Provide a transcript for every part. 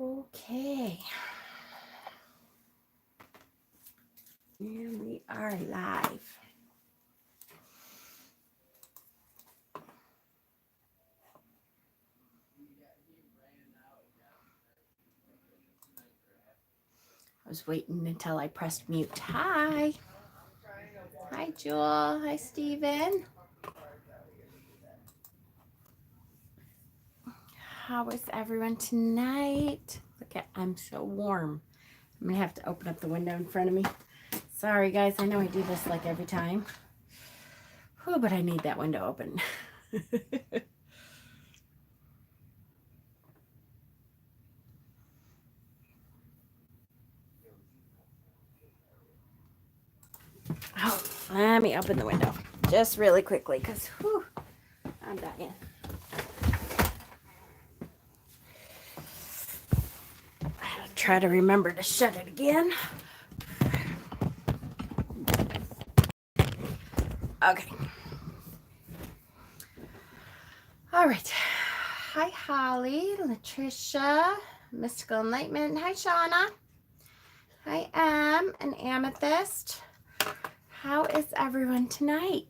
Okay. And we are live. I was waiting until I pressed mute. Hi. Hi, Jewel. Hi, Steven. How is everyone tonight? Look at, I'm so warm. I'm going to have to open up the window in front of me. Sorry, guys. I know I do this like every time. Oh, but I need that window open. Oh, let me open the window just really quickly because I'm dying. I'll try to remember to shut it again. Okay. All right. Hi, Holly, Latricia, Mystical Enlightenment. Hi, Shauna. Hi, Em and Amethyst. How is everyone tonight?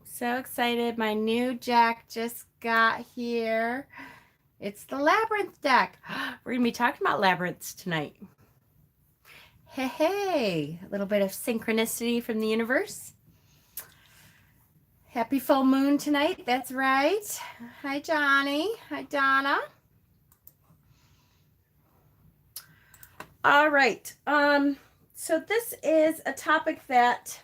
So excited. My new deck just got here. It's the Labyrinth deck. We're going to be talking about labyrinths tonight. Hey, a little bit of synchronicity from the universe. Happy full moon tonight. That's right. Hi, Johnny. Hi, Donna. All right. So this is a topic that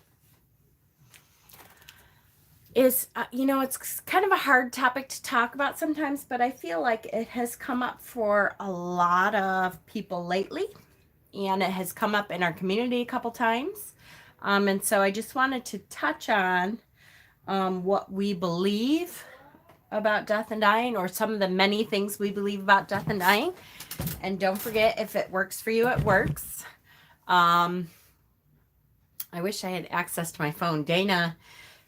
is, it's kind of a hard topic to talk about sometimes, but I feel like it has come up for a lot of people lately, and it has come up in our community a couple times. And so I just wanted to touch on what we believe about death and dying, or some of the many things we believe about death and dying. And don't forget, if it works for you, it works. I wish I had access to my phone. Dana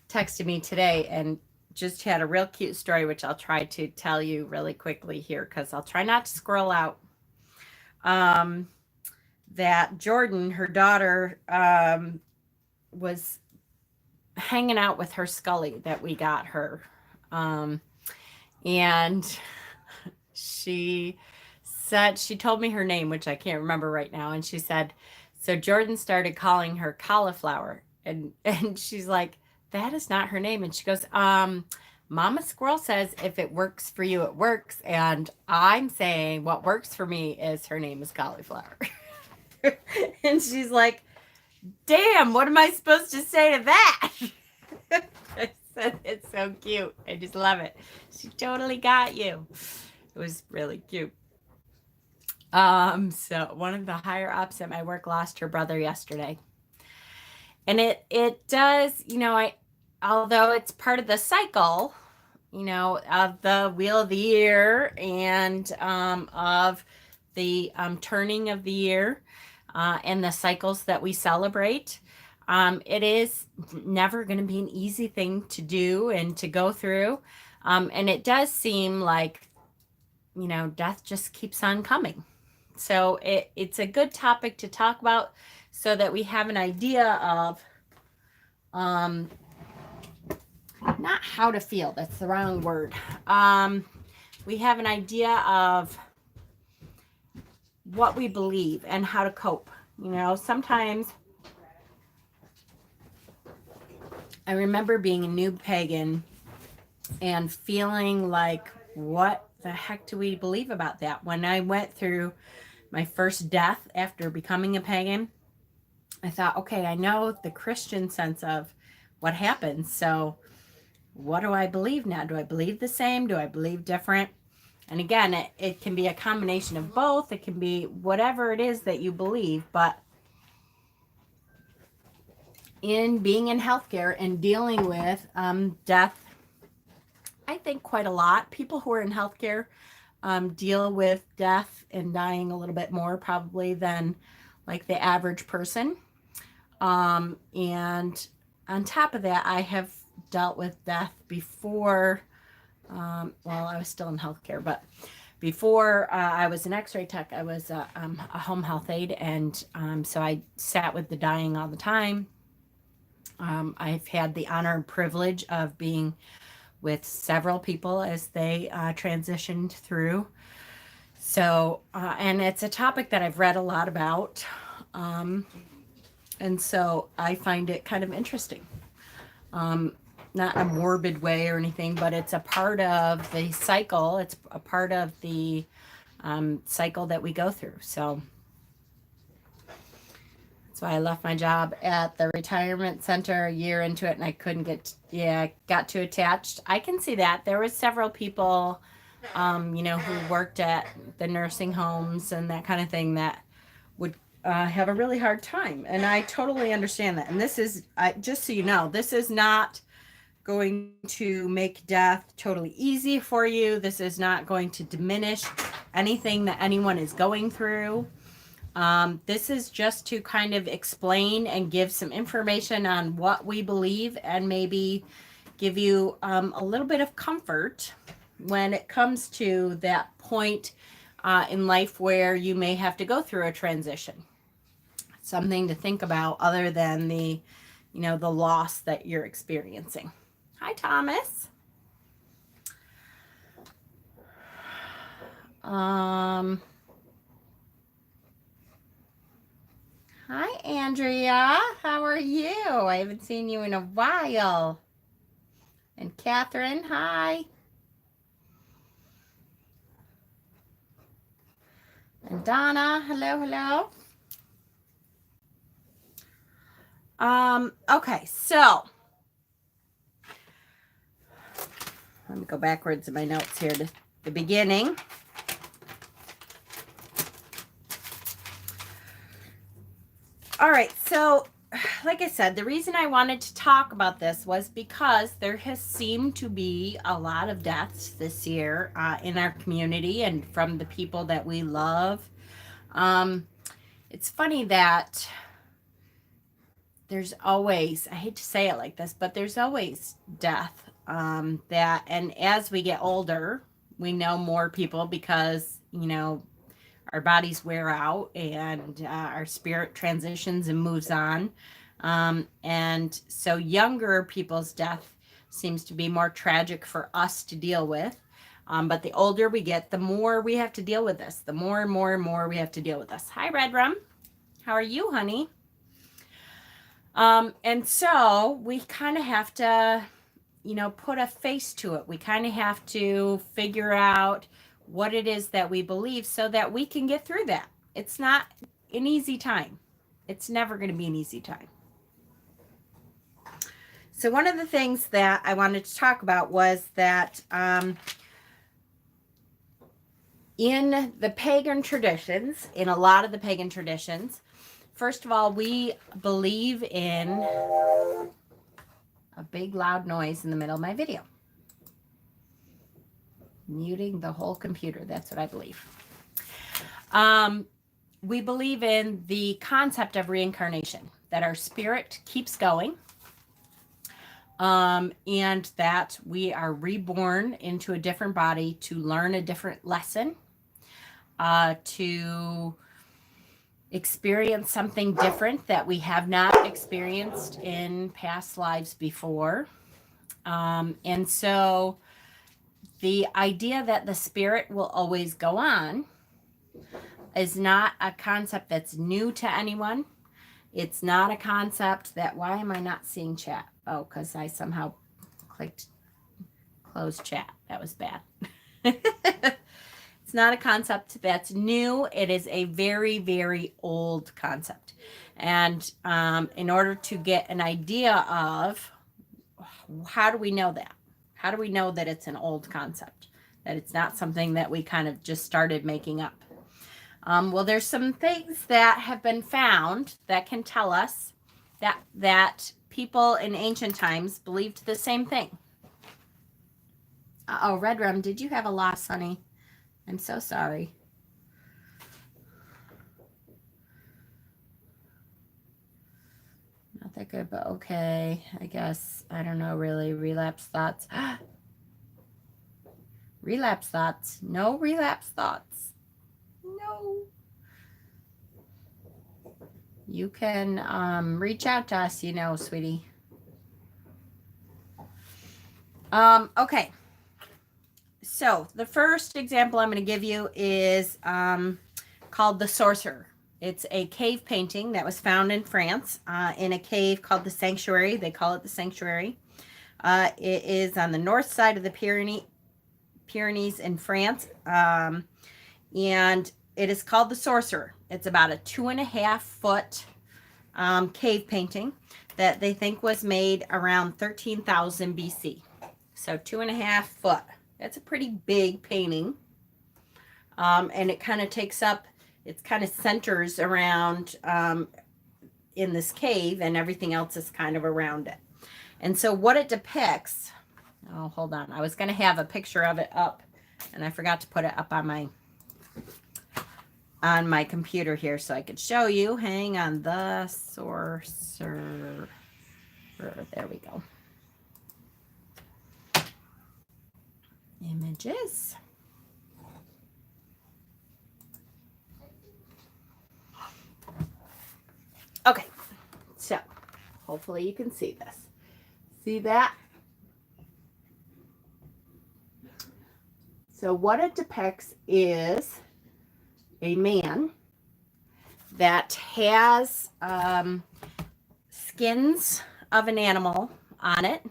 texted me today and just had a real cute story, which I'll try to tell you really quickly here because I'll try not to scroll out. That Jordan, her daughter, was hanging out with her Scully that we got her. And she said, she told me her name, which I can't remember right now. And she said, so Jordan started calling her Cauliflower. And she's like, that is not her name. And she goes, Mama Squirrel says if it works for you, it works. And I'm saying what works for me is her name is Cauliflower. And she's like, damn, what am I supposed to say to that? I said, it's so cute. I just love it. She totally got you. It was really cute. So one of the higher ups at my work lost her brother yesterday. And it does, although it's part of the cycle, of the wheel of the year and of the turning of the year and the cycles that we celebrate. It is never going to be an easy thing to do and to go through. And it does seem like, death just keeps on coming. So it's a good topic to talk about so that we have an idea of not how to feel, that's the wrong word. We have an idea of what we believe and how to cope. Sometimes I remember being a new pagan and feeling like, what the heck do we believe about that? When I went through my first death after becoming a pagan, I thought, okay, I know the Christian sense of what happens. So what do I believe now? Do I believe the same? Do I believe different? And again, it can be a combination of both. It can be whatever it is that you believe. But in being in healthcare and dealing with death, I think quite a lot. People who are in healthcare deal with death and dying a little bit more probably than like the average person. And on top of that, I have dealt with death before. Well, I was still in healthcare, but Before I was an x-ray tech, I was a home health aide, and so I sat with the dying all the time. I've had the honor and privilege of being with several people as they transitioned through. So, and it's a topic that I've read a lot about. And so I find it kind of interesting. Not a morbid way or anything, but it's a part of the cycle. It's a part of the cycle that we go through. So that's why I left my job at the retirement center a year into it, and I couldn't got too attached. I can see that. There was several people, who worked at the nursing homes and that kind of thing that would have a really hard time. And I totally understand that. And this is, just so you know, this is not going to make death totally easy for you. This is not going to diminish anything that anyone is going through. This is just to kind of explain and give some information on what we believe, and maybe give you a little bit of comfort when it comes to that point in life where you may have to go through a transition. Something to think about other than the loss that you're experiencing. Hi, Thomas. Hi, Andrea. How are you? I haven't seen you in a while. And Catherine, hi. And Donna, hello. Okay, so let me go backwards in my notes here to the beginning. All right, so like I said, the reason I wanted to talk about this was because there has seemed to be a lot of deaths this year in our community and from the people that we love. It's funny that there's always, I hate to say it like this, but there's always death. And as we get older, we know more people because, our bodies wear out and our spirit transitions and moves on. And so younger people's death seems to be more tragic for us to deal with. But the older we get, the more we have to deal with this. The more and more we have to deal with this. Hi, Red Rum. How are you, honey? And so we kind of have to, put a face to it. We kind of have to figure out what it is that we believe so that we can get through that. It's not an easy time. It's never going to be an easy time. So one of the things that I wanted to talk about was that in the pagan traditions, in a lot of the pagan traditions, first of all, we believe in a big loud noise in the middle of my video. Muting the whole computer. That's what I believe. We believe in the concept of reincarnation, that our spirit keeps going, and that we are reborn into a different body to learn a different lesson, to experience something different that we have not experienced in past lives before. And so the idea that the spirit will always go on is not a concept that's new to anyone. It's not a concept that, why am I not seeing chat? Oh, because I somehow clicked close chat. That was bad. It's not a concept that's new. It is a very, very old concept. And in order to get an idea of how do we know that? How do we know that it's an old concept? That it's not something that we kind of just started making up? Well, there's some things that have been found that can tell us that people in ancient times believed the same thing. Uh-oh, Red Rum, did you have a loss, honey? I'm so sorry. Not that good, but okay. I guess, I don't know, really. Relapse thoughts. Relapse thoughts. No relapse thoughts. No. You can reach out to us, sweetie. Okay. So the first example I'm going to give you is called The Sorcerer. It's a cave painting that was found in France in a cave called the Sanctuary. They call it the Sanctuary. It is on the north side of the Pyrenees in France. And it is called The Sorcerer. It's about a 2.5-foot cave painting that they think was made around 13,000 BC. So 2.5 foot. That's a pretty big painting. And it kind of centers around in this cave, and everything else is kind of around it. And so what it depicts, oh, hold on. I was going to have a picture of it up, and I forgot to put it up on my computer here so I could show you. Hang on. The Sorcerer. There we go. Images. Okay, so hopefully you can see this. See that? So what it depicts is a man that has skins of an animal on it.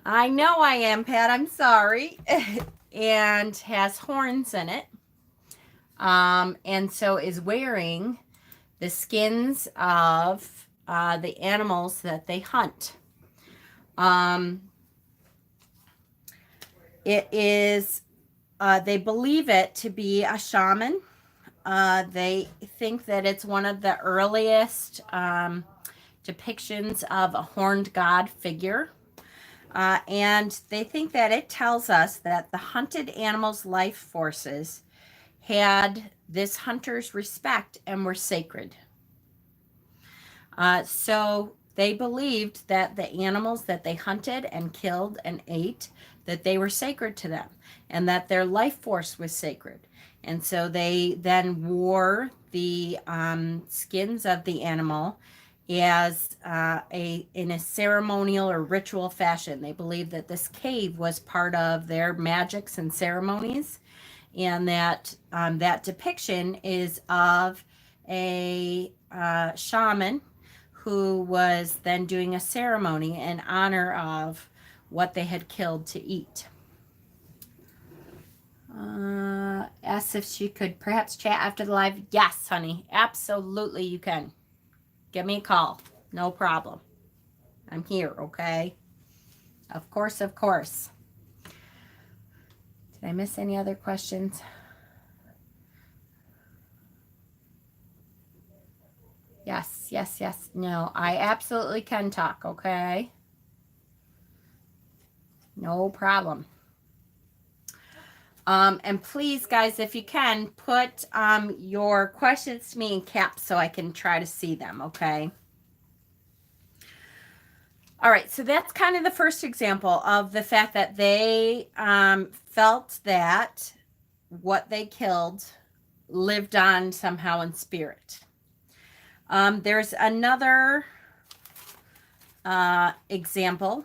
I know I am, Pat. I'm sorry. And has horns in it. And so is wearing the skins of the animals that they hunt. It is, they believe it to be a shaman. They think that it's one of the earliest depictions of a horned god figure. And they think that it tells us that the hunted animal's life forces had this hunter's respect and were sacred. So they believed that the animals that they hunted and killed and ate, that they were sacred to them, and that their life force was sacred. And so they then wore the skins of the animal as in a ceremonial or ritual fashion. They believed that this cave was part of their magics and ceremonies, and that that depiction is of a shaman who was then doing a ceremony in honor of what they had killed to eat. Asked if she could perhaps chat after the live. Yes, honey, absolutely you can. Give me a call. No problem. I'm here, okay? Of course, of course. Did I miss any other questions? Yes, yes, yes. No, I absolutely can talk, okay? No problem. And please, guys, if you can, put your questions to me in caps so I can try to see them, okay? All right, so that's kind of the first example of the fact that they felt that what they killed lived on somehow in spirit. There's another example,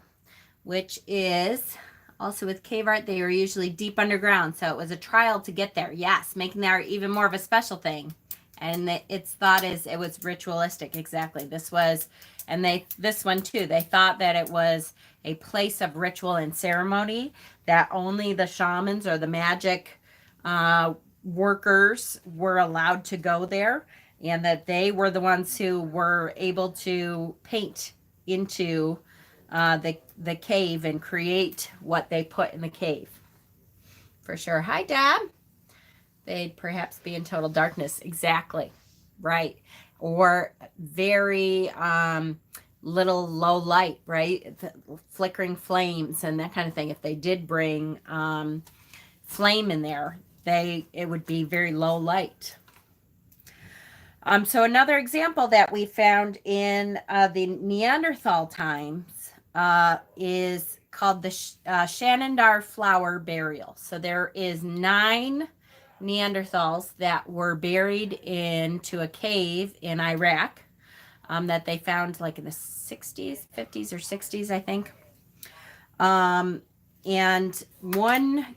which is also with cave art. They were usually deep underground, so it was a trial to get there. Yes, making that even more of a special thing. And its thought is it was ritualistic. Exactly. This one too, they thought that it was a place of ritual and ceremony, that only the shamans or the magic workers were allowed to go there, and that they were the ones who were able to paint into the cave and create what they put in the cave. For sure. Hi, Dad. They'd perhaps be in total darkness. Exactly. Right. Or very little low light, right? Flickering flames and that kind of thing. If they did bring flame in there, it would be very low light. So another example that we found in the Neanderthal times is called the Shenandoah flower burial. So there is 9 Neanderthals that were buried into a cave in Iraq that they found like in the 60s, 50s or 60s, I think. And one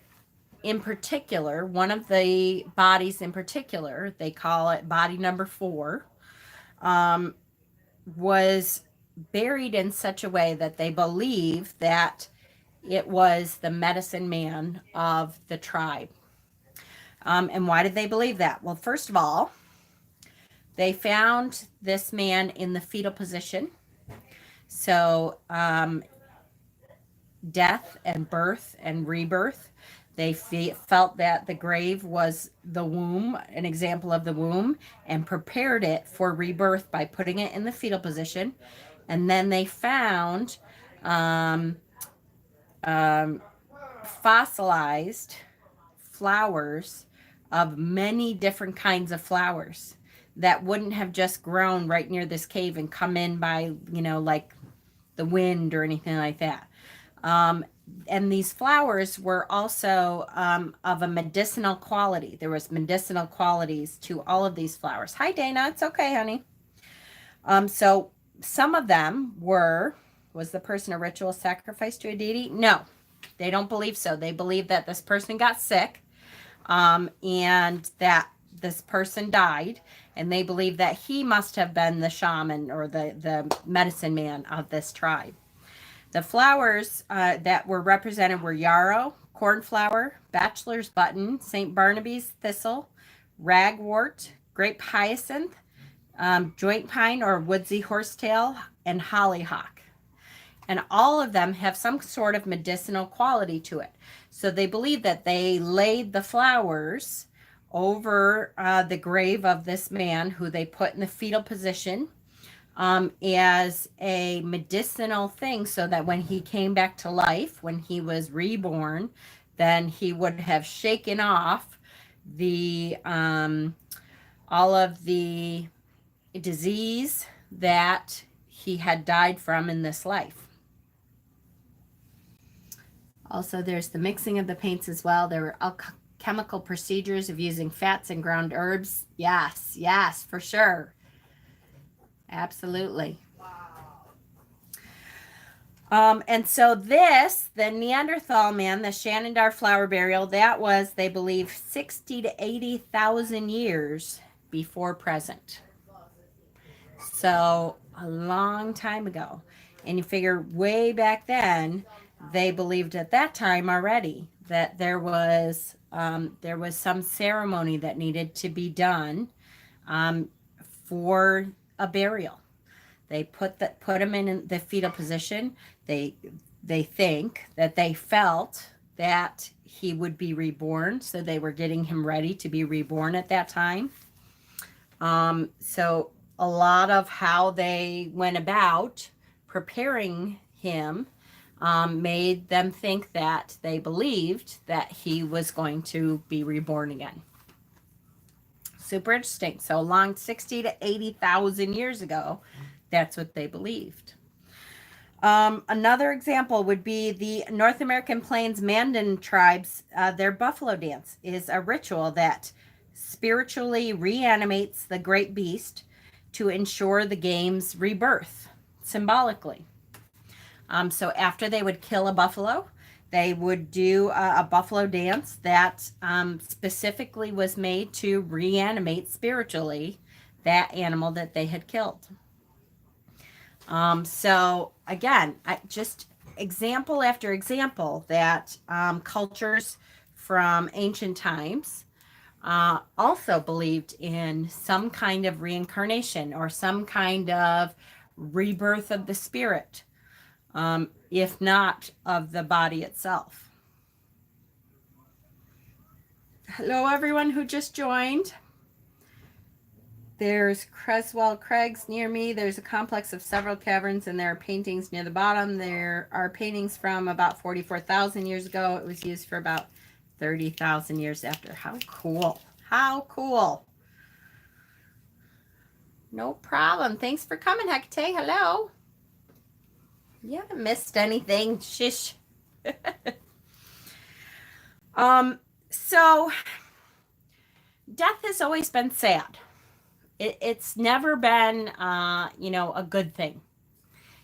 in particular, one of the bodies in particular, they call it body number 4, was buried in such a way that they believe that it was the medicine man of the tribe. And why did they believe that? Well, first of all, they found this man in the fetal position. So death and birth and rebirth. They felt that the grave was the womb, an example of the womb, and prepared it for rebirth by putting it in the fetal position. And then they found fossilized flowers of many different kinds of flowers that wouldn't have just grown right near this cave and come in by, like the wind or anything like that. And these flowers were also of a medicinal quality. There was medicinal qualities to all of these flowers. Hi, Dana. It's okay, honey. So some of them was the person a ritual sacrifice to a deity? No, they don't believe so. They believe that this person got sick and that this person died, and they believe that he must have been the shaman or the medicine man of this tribe. The flowers that were represented were yarrow, cornflower, bachelor's button, St. Barnaby's thistle, ragwort, grape hyacinth, joint pine or woodsy horsetail, and hollyhock. And all of them have some sort of medicinal quality to it. So they believe that they laid the flowers over the grave of this man who they put in the fetal position as a medicinal thing, so that when he came back to life, when he was reborn, then he would have shaken off the all of the disease that he had died from in this life. Also, there's the mixing of the paints as well. There were alchemical procedures of using fats and ground herbs. Yes, for sure. Absolutely. And so the Neanderthal man, the Shenandoah flower burial, that was, they believe, 60 to 80,000 years before present. So a long time ago. And you figure way back then, they believed at that time already that there was some ceremony that needed to be done for a burial. They put him in the fetal position. They think that they felt that he would be reborn, so they were getting him ready to be reborn at that time. So a lot of how they went about preparing him made them think that they believed that he was going to be reborn again. Super interesting. So along 60 to 80,000 years ago, that's what they believed. Another example would be the North American Plains Mandan tribes. Their buffalo dance is a ritual that spiritually reanimates the great beast to ensure the game's rebirth, symbolically. So after they would kill a buffalo, they would do a buffalo dance that specifically was made to reanimate spiritually that animal that they had killed. So again, just example after example that cultures from ancient times also believed in some kind of reincarnation or some kind of rebirth of the spirit, if not of the body itself. Hello, everyone who just joined. There's Creswell Crags near me. There's a complex of several caverns, and there are paintings near the bottom. There are paintings from about 44,000 years ago. It was used for about 30,000 years after. How cool. How cool. No problem. Thanks for coming, Hecate. Hello. You haven't missed anything. Shish. So death has always been sad. It's never been, a good thing.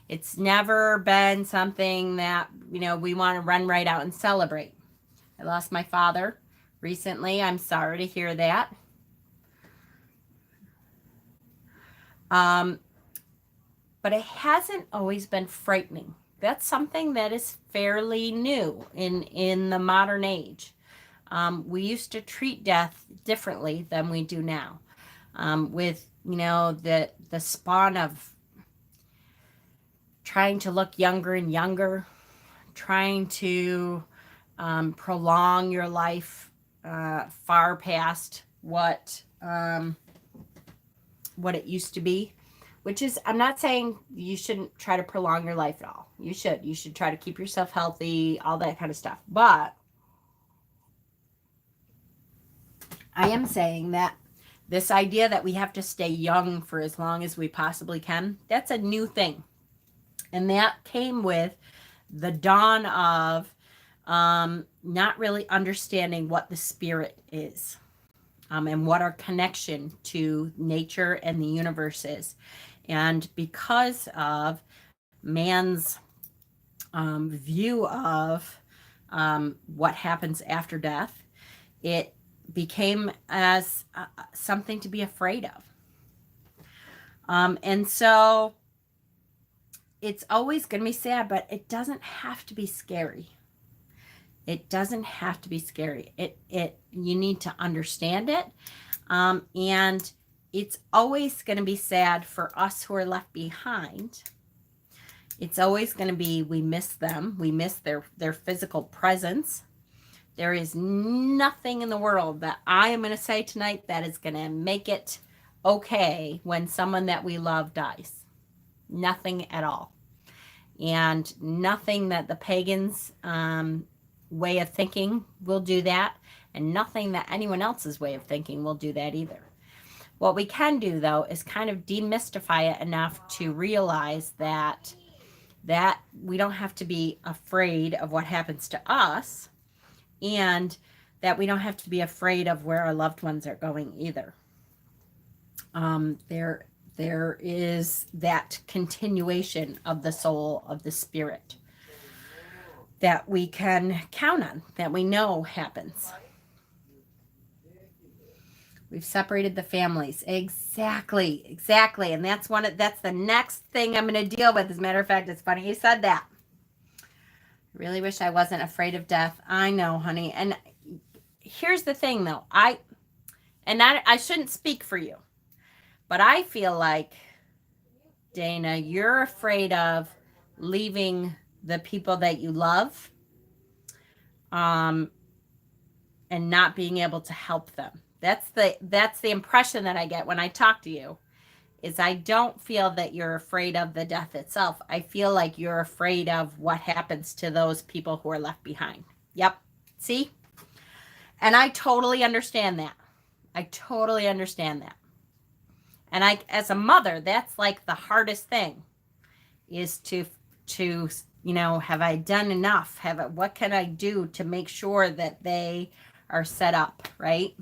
It's never been something that, we want to run right out and celebrate. I lost my father recently. I'm sorry to hear that. But it hasn't always been frightening. That's something that is fairly new in the modern age. We used to treat death differently than we do now. With, the spawn of trying to look younger and younger, trying to prolong your life far past what it used to be. Which is, I'm not saying you shouldn't try to prolong your life at all. You should try to keep yourself healthy, all that kind of stuff. But I am saying that this idea that we have to stay young for as long as we possibly can, that's a new thing. And that came with the dawn of not really understanding what the spirit is, and what our connection to nature and the universe is. And because of man's view of what happens after death, it became as something to be afraid of. And so it's always going to be sad, but it doesn't have to be scary. It doesn't have to be scary. You need to understand it. And it's always going to be sad for us who are left behind. It's always going to be, we miss them. We miss their physical presence. There is nothing in the world that I am going to say tonight that is going to make it okay when someone that we love dies. Nothing at all. And nothing that the pagans' way of thinking will do that. And nothing that anyone else's way of thinking will do that either. What we can do, though, is kind of demystify it enough to realize that we don't have to be afraid of what happens to us, and that we don't have to be afraid of where our loved ones are going either. There is that continuation of the soul, of the spirit, that we can count on, that we know happens. We've separated the families. Exactly. And that's the next thing I'm going to deal with. As a matter of fact, it's funny you said that. I really wish I wasn't afraid of death. I know, honey. And here's the thing, though. I shouldn't speak for you, but I feel like, Dana, you're afraid of leaving the people that you love, and not being able to help them. That's the impression that I get when I talk to you, is I don't feel that you're afraid of the death itself. I feel like you're afraid of what happens to those people who are left behind. Yep. See? And I totally understand that. And as a mother, that's like the hardest thing, is to have I done enough? What can I do to make sure that they are set up, right?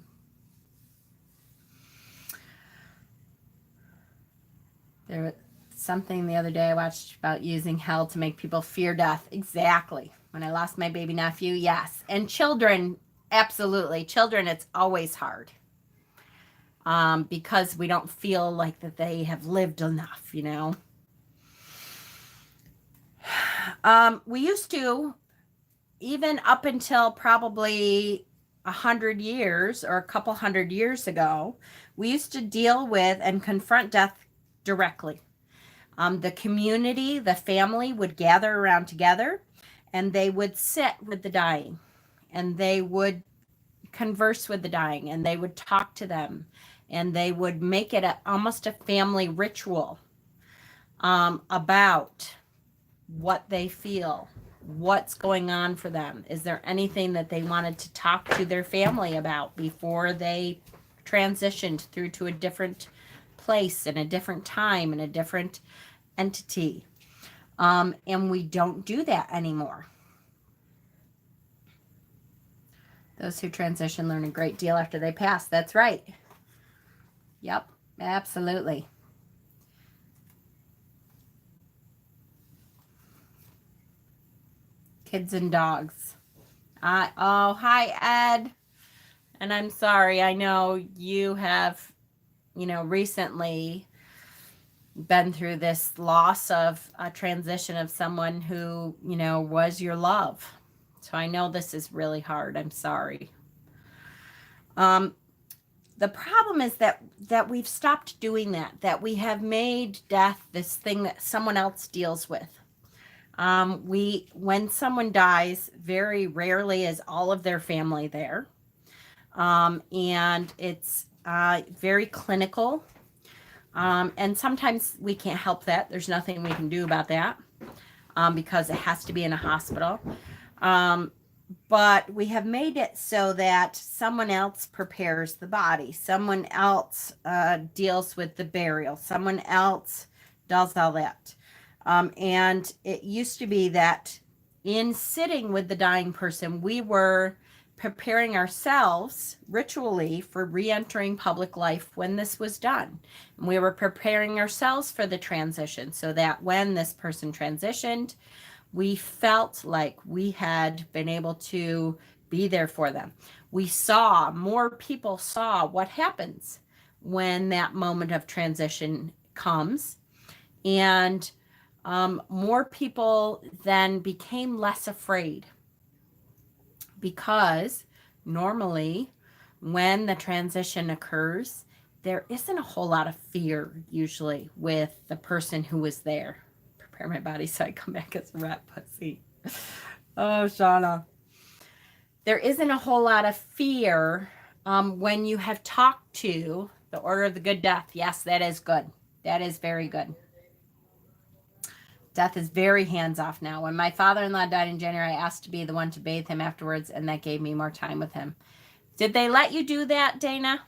There was something the other day I watched about using hell to make people fear death. Exactly. When I lost my baby nephew, yes. And children, absolutely. Children, it's always hard. Because we don't feel like that they have lived enough, We used to, even up until probably 100 years or a couple hundred years ago, we used to deal with and confront death directly. The community, the family would gather around together, and they would sit with the dying, and they would converse with the dying, and they would talk to them, and they would make it almost a family ritual, about what they feel, what's going on for them. Is there anything that they wanted to talk to their family about before they transitioned through to a different place and a different time and a different entity? And we don't do that anymore. Those who transition learn a great deal after they pass. That's right. Yep, absolutely. Kids and dogs. Oh, hi, Ed. And I'm sorry. I know you have, recently been through this loss of a transition of someone who, was your love. So I know this is really hard. I'm sorry. The problem is that we've stopped doing that we have made death this thing that someone else deals with. When someone dies, very rarely is all of their family there. And it's very clinical. And sometimes we can't help that. There's nothing we can do about that because it has to be in a hospital. But we have made it so that someone else prepares the body. Someone else deals with the burial. Someone else does all that. And it used to be that in sitting with the dying person, we were preparing ourselves ritually for re-entering public life when this was done. And we were preparing ourselves for the transition so that when this person transitioned, we felt like we had been able to be there for them. More people saw what happens when that moment of transition comes. And more people then became less afraid, because normally when the transition occurs, there isn't a whole lot of fear usually with the person who was there. Prepare my body so I come back as a rat pussy. Oh, Shauna. There isn't a whole lot of fear when you have talked to the Order of the Good Death. Yes, that is good. That is very good. Death is very hands-off now. When my father-in-law died in January, I asked to be the one to bathe him afterwards, and that gave me more time with him. Did they let you do that, Dana?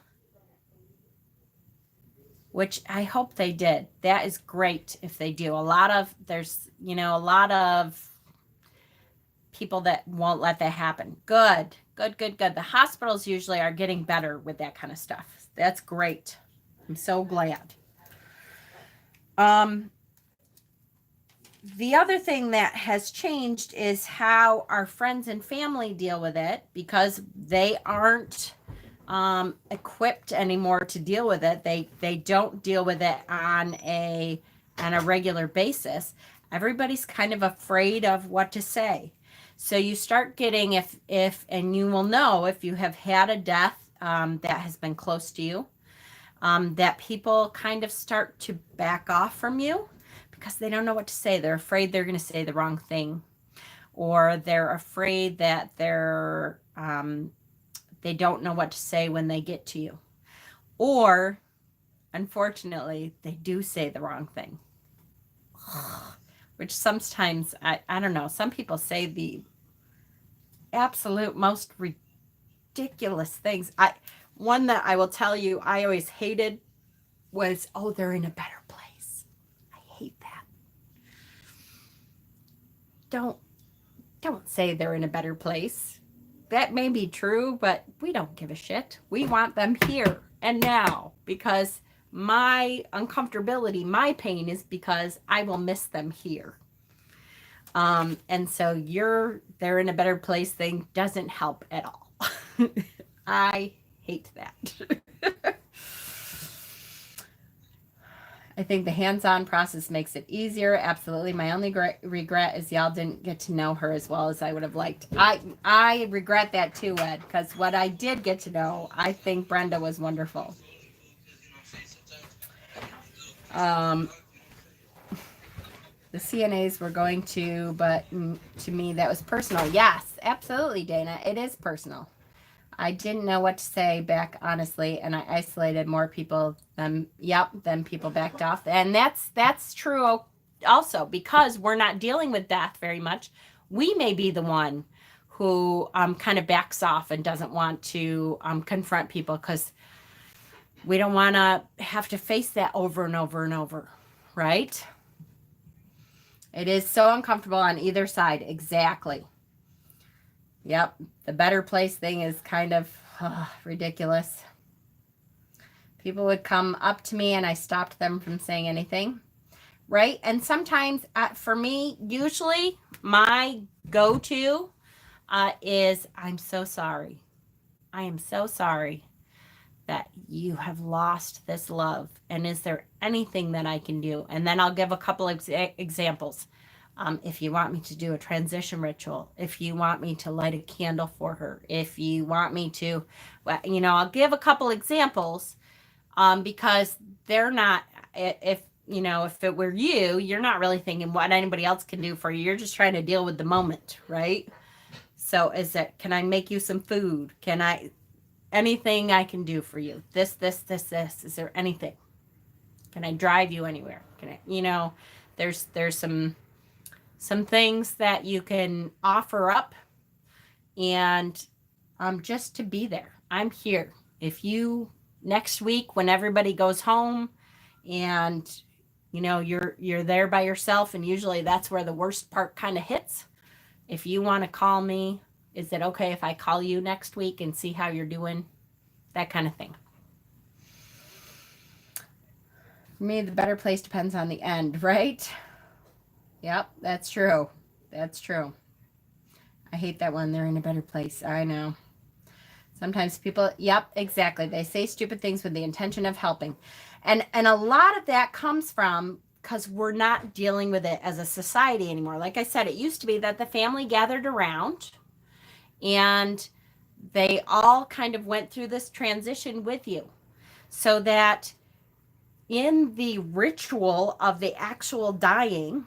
Which I hope they did. That is great if they do. There's a lot of people that won't let that happen. Good. The hospitals usually are getting better with that kind of stuff. That's great. I'm so glad. The other thing that has changed is how our friends and family deal with it, because they aren't equipped anymore to deal with it. They don't deal with it on a regular basis. Everybody's kind of afraid of what to say. So you start getting, and you will know if you have had a death that has been close to you, that people kind of start to back off from you because they don't know what to say. They're afraid they're going to say the wrong thing, or they're afraid that they don't know what to say when they get to you. Or, unfortunately, they do say the wrong thing. Which sometimes, I don't know, some people say the absolute most ridiculous things. One that I will tell you I always hated was, oh, they're in a better place. I hate that. Don't say they're in a better place. That may be true, but we don't give a shit. We want them here and now, because my uncomfortability, my pain is because I will miss them here. And so they're in a better place thing doesn't help at all. I hate that. I think the hands-on process makes it easier. Absolutely. My only regret is y'all didn't get to know her as well as I would have liked. I regret that too, Ed, because what I did get to know, I think Brenda was wonderful. The CNAs were going to, but to me that was personal. Yes, absolutely, Dana. It is personal. I didn't know what to say back, honestly, and I isolated more people than people backed off. And that's true also, because we're not dealing with death very much. We may be the one who kind of backs off and doesn't want to confront people because we don't want to have to face that over and over and over, right? It is so uncomfortable on either side. Exactly. Yep. The better place thing is kind of ridiculous. People would come up to me and I stopped them from saying anything. Right. And sometimes for me, usually my go-to is I'm so sorry. I am so sorry that you have lost this love. And is there anything that I can do? And then I'll give a couple of examples. If you want me to do a transition ritual, if you want me to light a candle for her, if you want me to, well, I'll give a couple examples because they're not, if, if it were you, you're not really thinking what anybody else can do for you. You're just trying to deal with the moment, right? So is it, can I make you some food? Anything I can do for you? This. Is there anything? Can I drive you anywhere? Can I, there's some things that you can offer up and just to be there. I'm here. If you next week when everybody goes home and you're there by yourself, and usually that's where the worst part kind of hits. If you want to call me, is it okay if I call you next week and see how you're doing? That kind of thing. For me, the better place depends on the end, right? Yep, that's true. That's true. I hate that one. They're in a better place. I know. Sometimes people, yep, exactly. They say stupid things with the intention of helping. And a lot of that comes from because we're not dealing with it as a society anymore. Like I said, it used to be that the family gathered around and they all kind of went through this transition with you, so that in the ritual of the actual dying,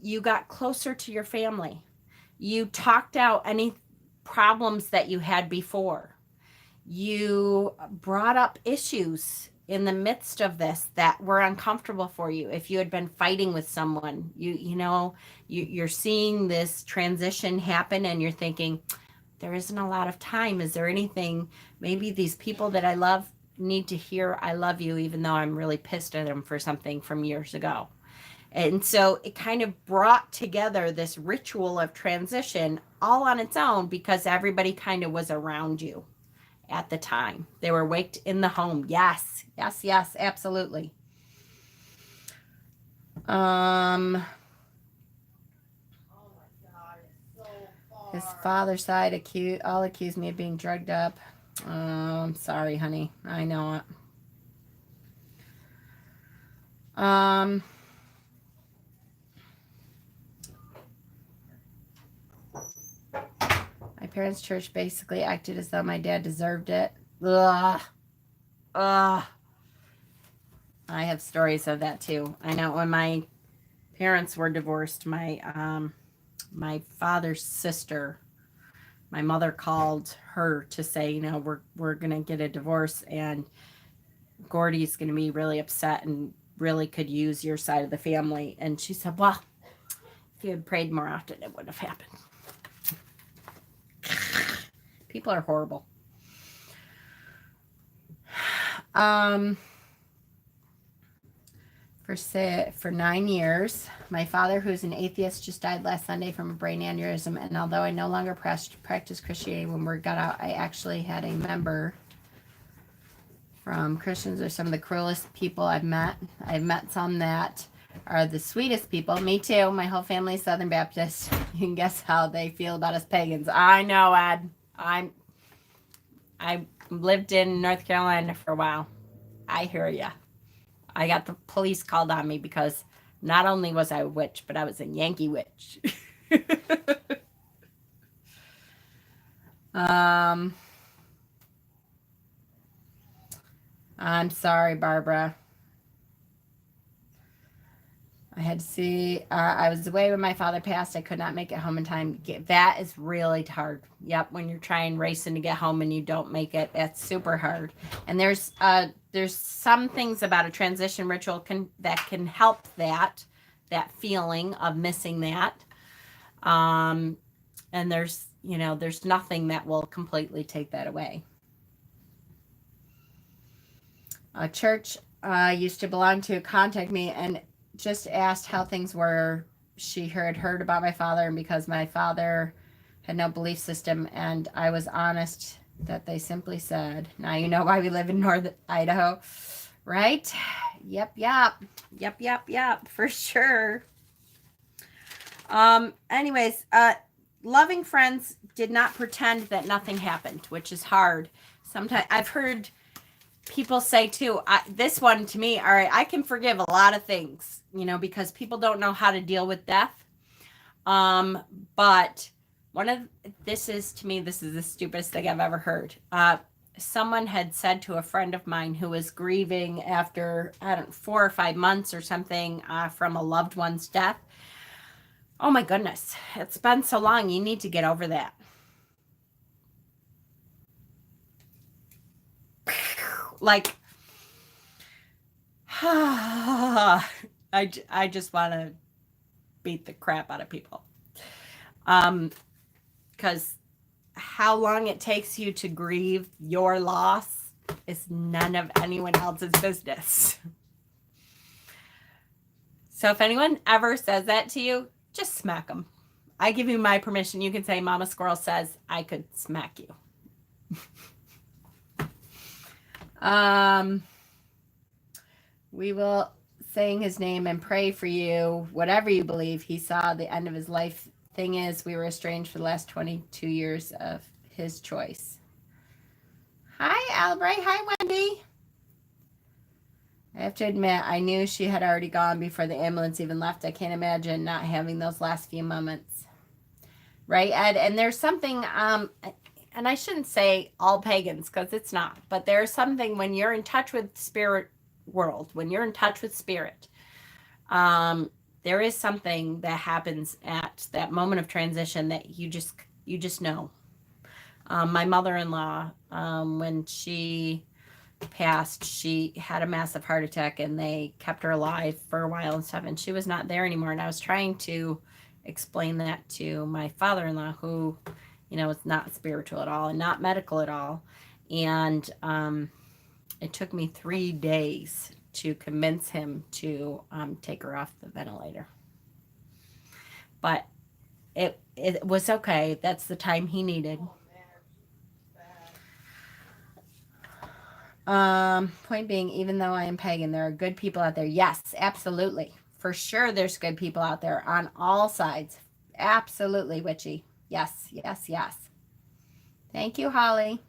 you got closer to your family. You talked out any problems that you had before. You brought up issues in the midst of this that were uncomfortable for you. If you had been fighting with someone, you're seeing this transition happen and you're thinking, there isn't a lot of time. Is there anything, maybe these people that I love need to hear I love you, even though I'm really pissed at them for something from years ago. And so it kind of brought together this ritual of transition all on its own because everybody kind of was around you at the time. They were waked in the home. Yes, yes, yes, absolutely. His father's side accused me of being drugged up. I'm sorry, honey. I know it. My parents' church basically acted as though my dad deserved it. Ugh. Ugh. I have stories of that too. I know when my parents were divorced, my father's sister, my mother called her to say, we're gonna get a divorce, and Gordy's gonna be really upset and really could use your side of the family. And she said, well, if you had prayed more often, it would have happened. People are horrible. For 9 years, my father, who's an atheist, just died last Sunday from a brain aneurysm. And although I no longer practice Christianity, when we got out, I actually had a member from Christians are some of the cruelest people I've met. I've met some that are the sweetest people. Me too. My whole family is Southern Baptist. You can guess how they feel about us pagans. I know, Ed. I lived in North Carolina for a while. I hear ya. I got the police called on me because not only was I a witch, but I was a Yankee witch. I'm sorry, Barbara. I had to see, I was away when my father passed. I could not make it home in time. That is really hard. Yep, when you're trying racing to get home and you don't make it, that's super hard. And there's some things about a transition ritual that can help that feeling of missing that. And there's nothing that will completely take that away. A church I used to belong to contacted me and just asked how things were. She had heard about my father, and because my father had no belief system, and I was honest that they simply said, now you know why we live in North Idaho, right? Yep, for sure. Anyways, loving friends did not pretend that nothing happened, which is hard. Sometimes I've heard people say too, this one to me, all right, I can forgive a lot of things, because people don't know how to deal with death. But this is the stupidest thing I've ever heard. Someone had said to a friend of mine who was grieving after, 4 or 5 months or something, from a loved one's death. Oh my goodness, it's been so long. You need to get over that. Like, I just want to beat the crap out of people. Because how long it takes you to grieve your loss is none of anyone else's business. So if anyone ever says that to you, just smack them. I give you my permission. You can say, Mama Squirrel says I could smack you. We will sing his name and pray for you, whatever you believe. He saw the end of his life. Thing is, we were estranged for the last 22 years of his choice. Hi, Albright. Hi, Wendy. I have to admit, I knew she had already gone before the ambulance even left. I can't imagine not having those last few moments. Right, Ed? And there's something, and I shouldn't say all pagans, because it's not, but there's something when you're in touch with spirit world, when you're in touch with spirit, there is something that happens at that moment of transition that you just know. My mother-in-law, when she passed, she had a massive heart attack, and they kept her alive for a while and stuff, and she was not there anymore. And I was trying to explain that to my father-in-law, who, is not spiritual at all and not medical at all. And it took me 3 days to convince him to take her off the ventilator. But it was okay. That's the time he needed. Point being, even though I am pagan, there are good people out there. Yes, absolutely. For sure there's good people out there on all sides. Absolutely, Witchy. Yes. Thank you, Holly.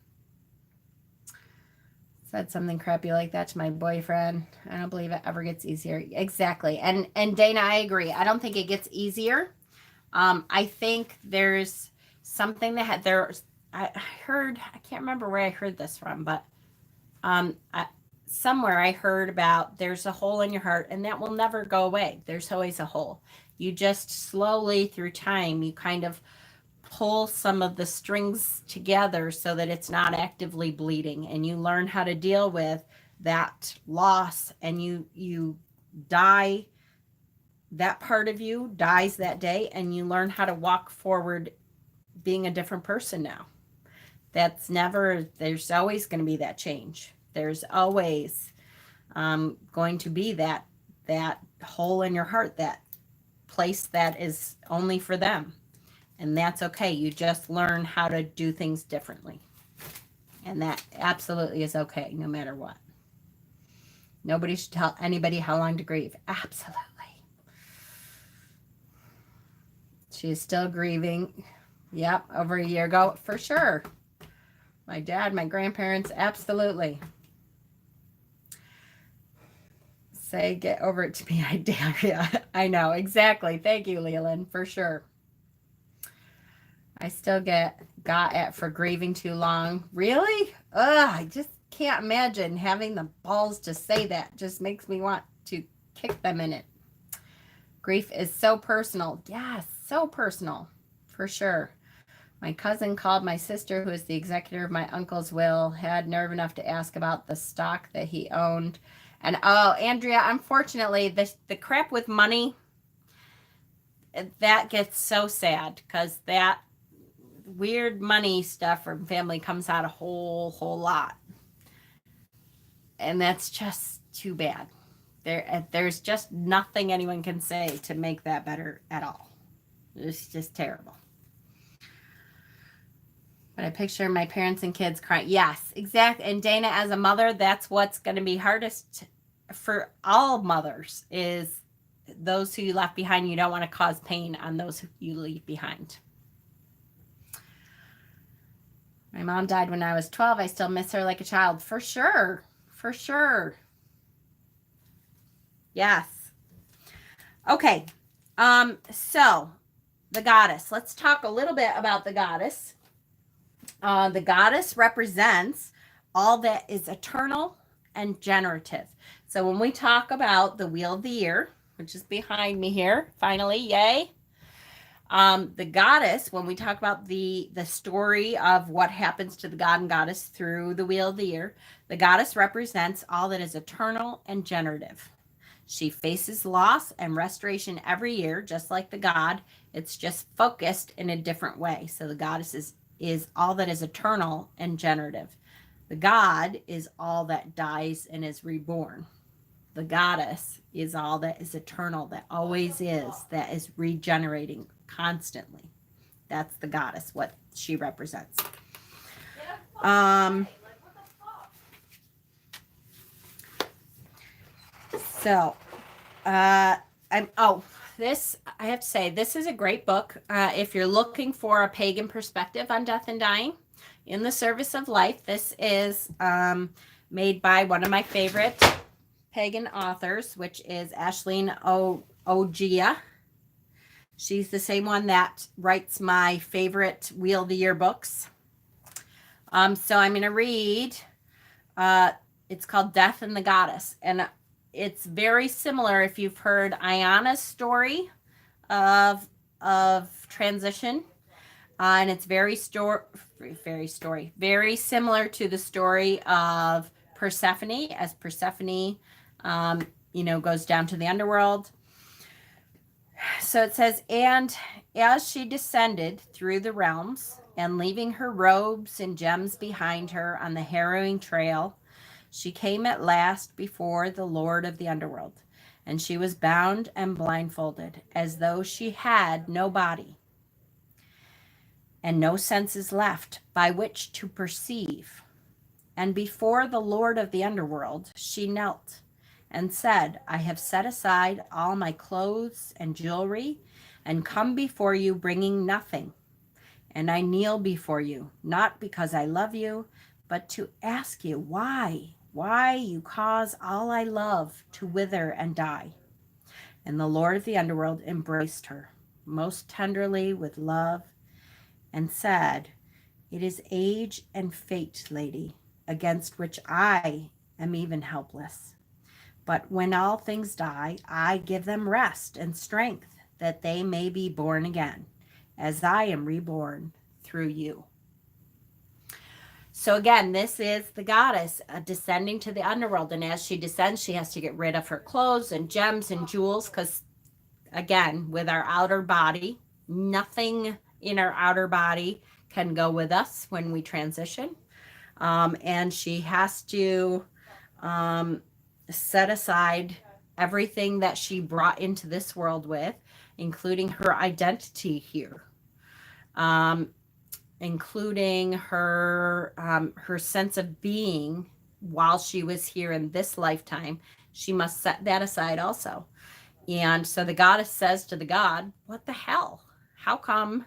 Said something crappy like that to my boyfriend. I don't believe it ever gets easier. Exactly. And Dana, I agree. I don't think it gets easier. I think there's something that I heard, I can't remember where I heard this from, but somewhere I heard about there's a hole in your heart, and that will never go away. There's always a hole. You just slowly through time, you kind of pull some of the strings together so that it's not actively bleeding, and you learn how to deal with that loss, and you die. That part of you dies that day, and you learn how to walk forward being a different person now. There's always going to be that change. There's always going to be that hole in your heart, that place that is only for them. And that's okay. You just learn how to do things differently. And that absolutely is okay, no matter what. Nobody should tell anybody how long to grieve. Absolutely. She is still grieving. Yep, over a year ago, for sure. My dad, my grandparents, absolutely. Say, get over it to me. I dare you. I know, exactly. Thank you, Leland, for sure. I still got at for grieving too long. Really? Ugh, I just can't imagine having the balls to say that. Just makes me want to kick them in it. Grief is so personal. Yes, so personal, for sure. My cousin called my sister, who is the executor of my uncle's will, had nerve enough to ask about the stock that he owned. And oh, Andrea, unfortunately, the crap with money, that gets so sad, because that weird money stuff from family comes out a whole lot. And that's just too bad. There's just nothing anyone can say to make that better at all. It's just terrible. But I picture my parents and kids crying. Yes, exactly. And Dana, as a mother, that's what's going to be hardest for all mothers is those who you left behind. You don't want to cause pain on those who you leave behind. My mom died when I was 12. I still miss her like a child. For sure. For sure. Yes. Okay. So the goddess. Let's talk a little bit about the goddess. The goddess represents all that is eternal and generative. So when we talk about the wheel of the year, which is behind me here, finally, yay. The goddess, when we talk about the story of what happens to the god and goddess through the wheel of the year, the goddess represents all that is eternal and generative. She faces loss and restoration every year, just like the god. It's just focused in a different way. So the goddess is all that is eternal and generative. The god is all that dies and is reborn. The goddess is all that is eternal, that always is, that is regenerating constantly. That's the goddess, what she represents. This, I have to say, this is a great book. If you're looking for a pagan perspective on death and dying in the service of life, this is made by one of my favorite pagan authors, which is Ashleen Ogia. She's the same one that writes my favorite Wheel of the Year books. So I'm going to read, it's called Death and the Goddess. And it's very similar if you've heard Ayana's story of transition. And it's very similar to the story of Persephone, as Persephone, goes down to the underworld. So it says, and as she descended through the realms and leaving her robes and gems behind her on the harrowing trail, she came at last before the Lord of the underworld, and she was bound and blindfolded as though she had no body and no senses left by which to perceive. And before the Lord of the underworld, she knelt and said, I have set aside all my clothes and jewelry and come before you bringing nothing. And I kneel before you, not because I love you, but to ask you why you cause all I love to wither and die. And the Lord of the underworld embraced her most tenderly with love and said, it is age and fate, lady, against which I am even helpless. But when all things die, I give them rest and strength that they may be born again, as I am reborn through you. So again, this is the goddess descending to the underworld. And as she descends, she has to get rid of her clothes and gems and jewels because, again, with our outer body, nothing in our outer body can go with us when we transition. And she has to set aside everything that she brought into this world with, including her identity here, including her sense of being while she was here in this lifetime. She must set that aside also. And so the goddess says to the god, what the hell? How come,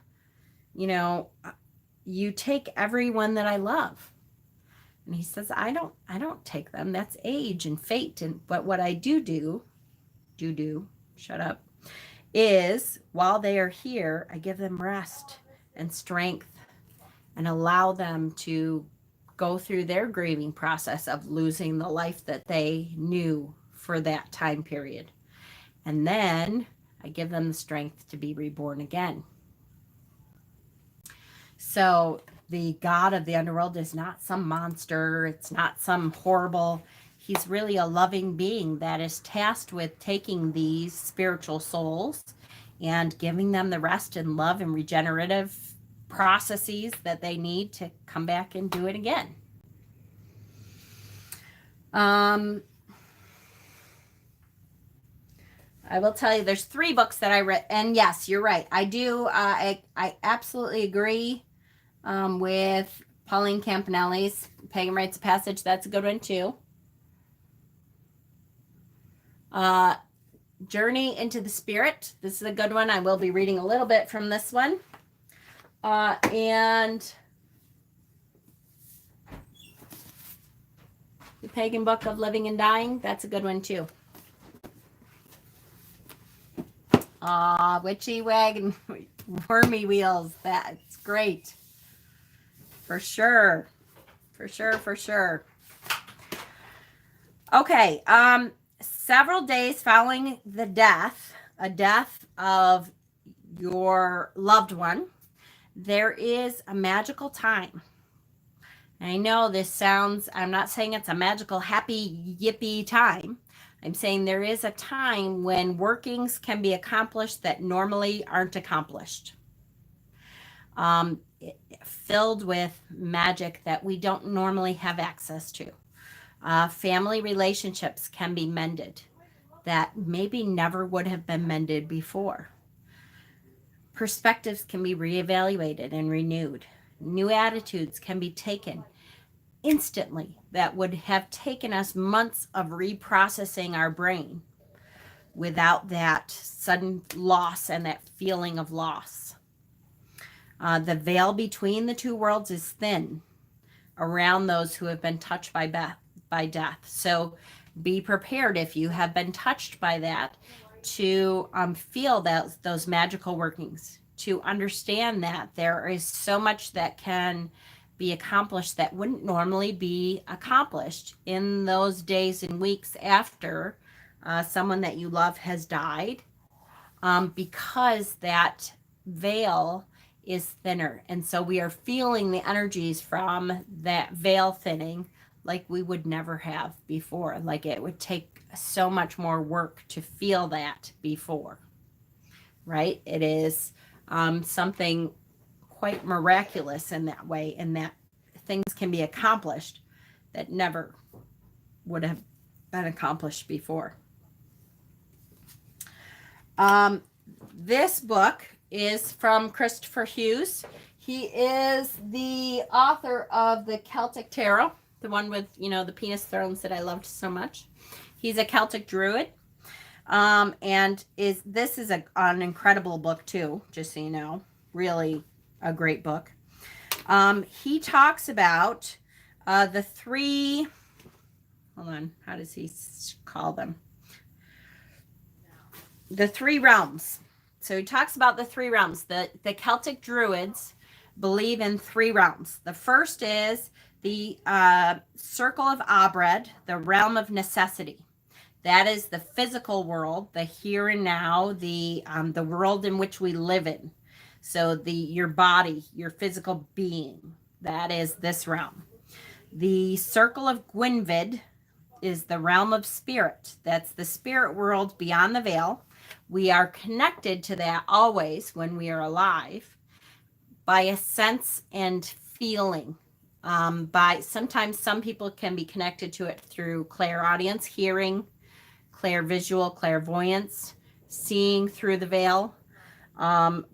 you take everyone that I love? And he says, I don't take them. That's age and fate. But what I do, shut up, is while they are here, I give them rest and strength and allow them to go through their grieving process of losing the life that they knew for that time period. And then I give them the strength to be reborn again. So the god of the underworld is not some monster. It's not some horrible. He's really a loving being that is tasked with taking these spiritual souls and giving them the rest and love and regenerative processes that they need to come back and do it again. I will tell you, there's 3 books that I read, and yes, you're right. I do. I absolutely agree with Pauline Campanelli's Pagan Rites of Passage. That's a good one too. Journey into the Spirit. This is a good one. I will be reading a little bit from this one. And the Pagan Book of Living and Dying. That's a good one too. Witchy Wagon, Wormy Wheels. That's great. For sure. For sure, for sure. Okay. Several days following the death of your loved one, there is a magical time. I know this sounds, I'm not saying it's a magical, happy, yippee time. I'm saying there is a time when workings can be accomplished that normally aren't accomplished. Filled with magic that we don't normally have access to. Family relationships can be mended that maybe never would have been mended before. Perspectives can be reevaluated and renewed. New attitudes can be taken instantly that would have taken us months of reprocessing our brain without that sudden loss and that feeling of loss. The veil between the two worlds is thin around those who have been touched by death. So be prepared if you have been touched by that to feel those magical workings, to understand that there is so much that can be accomplished that wouldn't normally be accomplished in those days and weeks after someone that you love has died, because that veil is thinner. And so we are feeling the energies from that veil thinning like we would never have before. Like it would take so much more work to feel that before, right? It is something quite miraculous in that way, and that things can be accomplished that never would have been accomplished before. This book is from Christopher Hughes. He is the author of the Celtic Tarot, the one with, the penis thrones that I loved so much. He's a Celtic druid. And this is an incredible book too, just so you know. Really a great book. He talks about the three, hold on, how does he call them? The three realms. So he talks about the three realms. The Celtic druids believe in three realms. The first is the circle of Abred, the realm of necessity. That is the physical world, the here and now, the world in which we live in. So your body, your physical being, that is this realm. The circle of Gwynvid is the realm of spirit. That's the spirit world beyond the veil. We are connected to that always when we are alive by a sense and feeling. Sometimes some people can be connected to it through clairaudience, hearing, clairvisual, clairvoyance, seeing through the veil.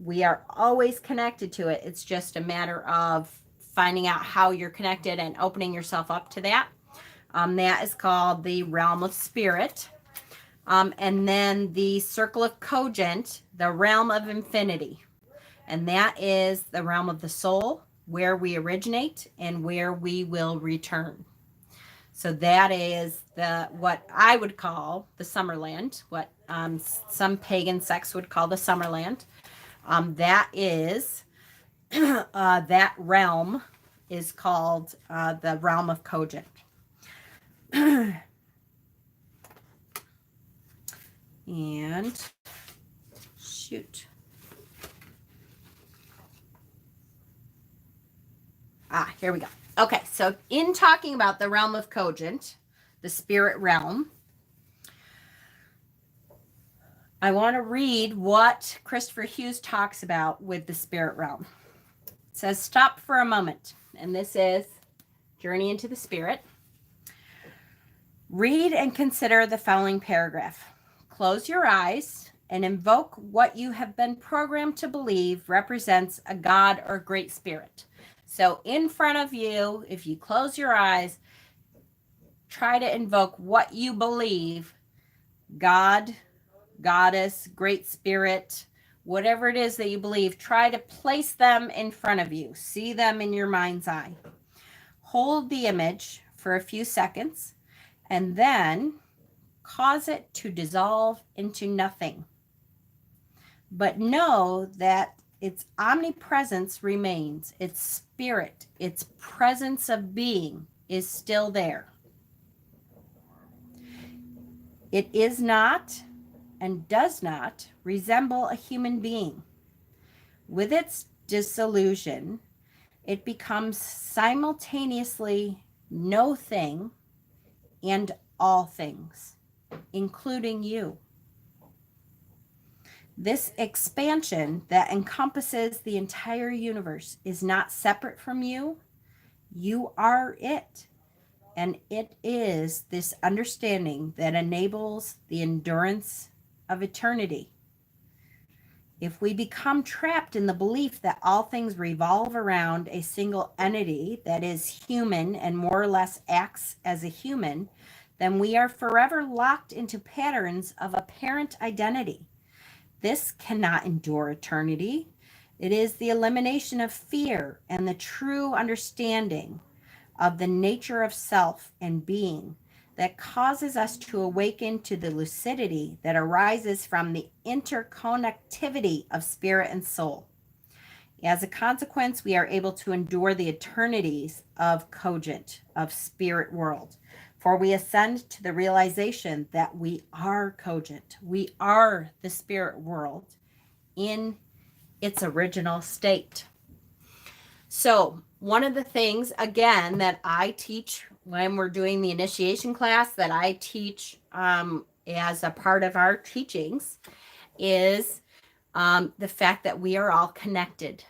We are always connected to it. It's just a matter of finding out how you're connected and opening yourself up to that. That is called the realm of spirit. And then the circle of Cogent, the realm of infinity. And that is the realm of the soul, where we originate and where we will return. So that is what I would call the Summerland, what some pagan sects would call the Summerland. That is, that realm is called the realm of Cogent. And shoot. Here we go. Okay, so in talking about the realm of Cogent, the spirit realm, I want to read what Christopher Hughes talks about with the spirit realm. It says, stop for a moment. And this is Journey into the Spirit. Read and consider the following paragraph. Close your eyes and invoke what you have been programmed to believe represents a God or great spirit. So in front of you, if you close your eyes, try to invoke what you believe, God, Goddess, Great Spirit, whatever it is that you believe, try to place them in front of you. See them in your mind's eye. Hold the image for a few seconds and then cause it to dissolve into nothing. But know that its omnipresence remains. Its spirit, its presence of being is still there. It is not and does not resemble a human being. With its dissolution, it becomes simultaneously no thing and all things, including you. This expansion that encompasses the entire universe is not separate from you. You are it. And it is this understanding that enables the endurance of eternity. If we become trapped in the belief that all things revolve around a single entity that is human and more or less acts as a human, then we are forever locked into patterns of apparent identity. This cannot endure eternity. It is the elimination of fear and the true understanding of the nature of self and being that causes us to awaken to the lucidity that arises from the interconnectivity of spirit and soul. As a consequence, we are able to endure the eternities of cogent, of spirit world, for we ascend to the realization that we are cogent. We are the spirit world in its original state. So one of the things, again, that I teach when we're doing the initiation class, that I teach as a part of our teachings, is the fact that we are all connected,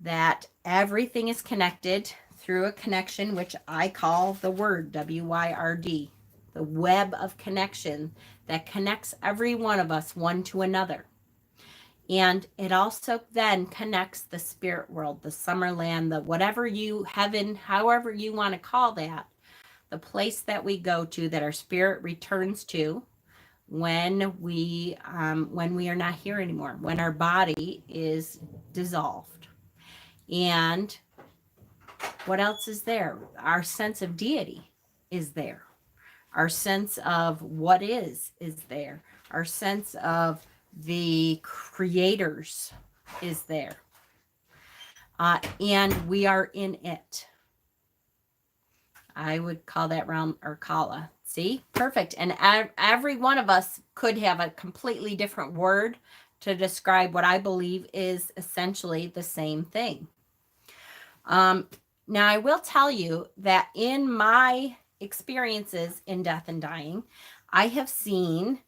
that everything is connected through a connection, which I call the word, W-Y-R-D, the web of connection that connects every one of us one to another. And it also then connects the spirit world, the summer land, the whatever you, heaven, however you want to call that, the place that we go to, that our spirit returns to when we are not here anymore, when our body is dissolved. And what else is there? Our sense of deity is there. Our sense of what is there. Our sense of the creators is there. And we are in it. I would call that realm Urkala. See? Perfect. And every one of us could have a completely different word to describe what I believe is essentially the same thing. Now, I will tell you that in my experiences in death and dying, I have seen,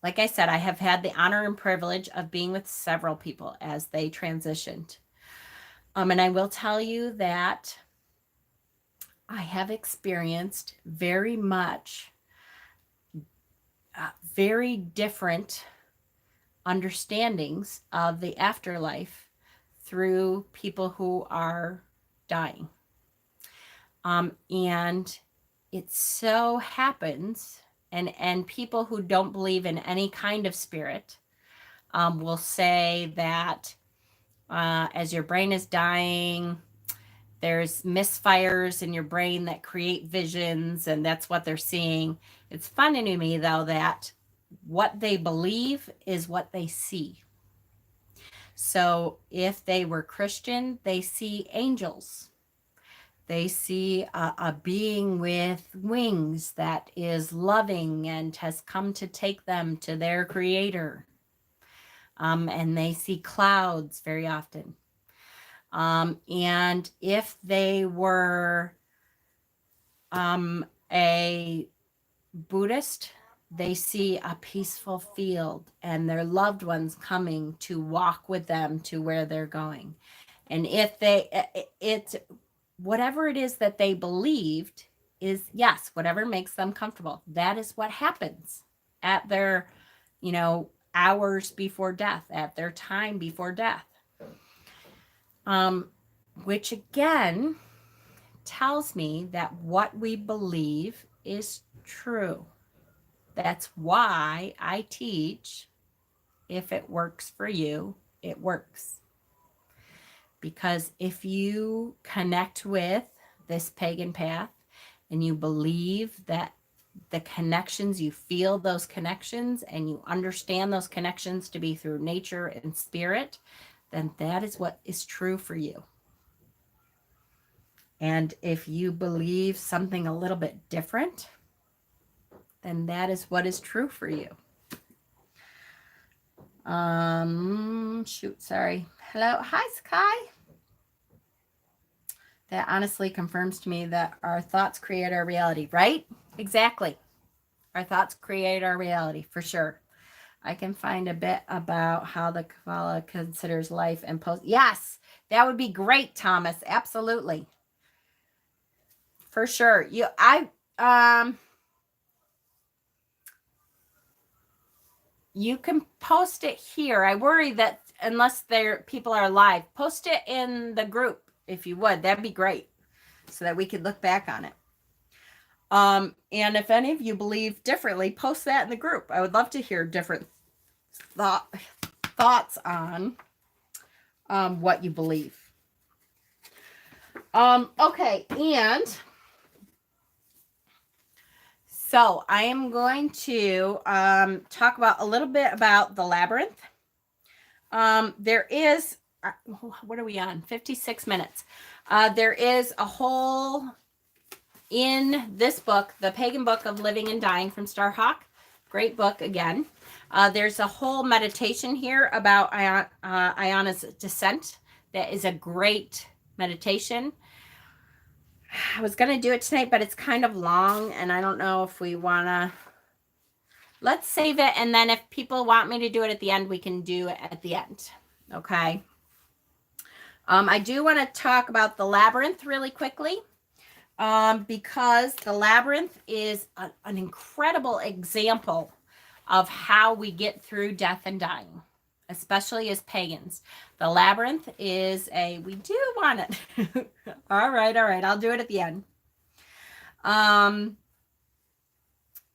like I said, I have had the honor and privilege of being with several people as they transitioned. And I will tell you that I have experienced very much very different understandings of the afterlife through people who are dying. And it so happens, and people who don't believe in any kind of spirit will say that as your brain is dying, there's misfires in your brain that create visions, and that's what they're seeing. It's funny to me, though, that what they believe is what they see. So if they were Christian, they see angels. They see a being with wings that is loving and has come to take them to their creator. And they see clouds very often. And if they were a Buddhist, they see a peaceful field and their loved ones coming to walk with them to where they're going. And if whatever it is that they believed is, yes, whatever makes them comfortable. That is what happens at their, hours before death, at their time before death. which again tells me that what we believe is true. That's why I teach, if it works for you, it works. Because if you connect with this pagan path and you believe that the connections, you feel those connections and you understand those connections to be through nature and spirit, then that is what is true for you. And if you believe something a little bit different, then that is what is true for you. Sorry. Hello. Hi, Sky. That honestly confirms to me that our thoughts create our reality, right? Exactly. Our thoughts create our reality, for sure. I can find a bit about how the Kabbalah considers life and post. Yes, that would be great, Thomas. Absolutely. For sure. You can post it here. I worry that unless people are live, post it in the group if you would. That'd be great, so that we could look back on it. And if any of you believe differently, post that in the group. I would love to hear different thoughts on what you believe. Okay, and so I am going to talk about a little bit about the labyrinth. There is, what are we on? 56 minutes. There is a whole, in this book, The Pagan Book of Living and Dying from Starhawk. Great book again. There's a whole meditation here about Ayana's descent. That is a great meditation. I was going to do it tonight, but it's kind of long, and I don't know if we want to. Let's save it, and then if people want me to do it at the end, we can do it at the end. Okay. I do want to talk about the labyrinth really quickly, because the labyrinth is an incredible example of how we get through death and dying, especially as pagans. The labyrinth is we do want it. All right. I'll do it at the end.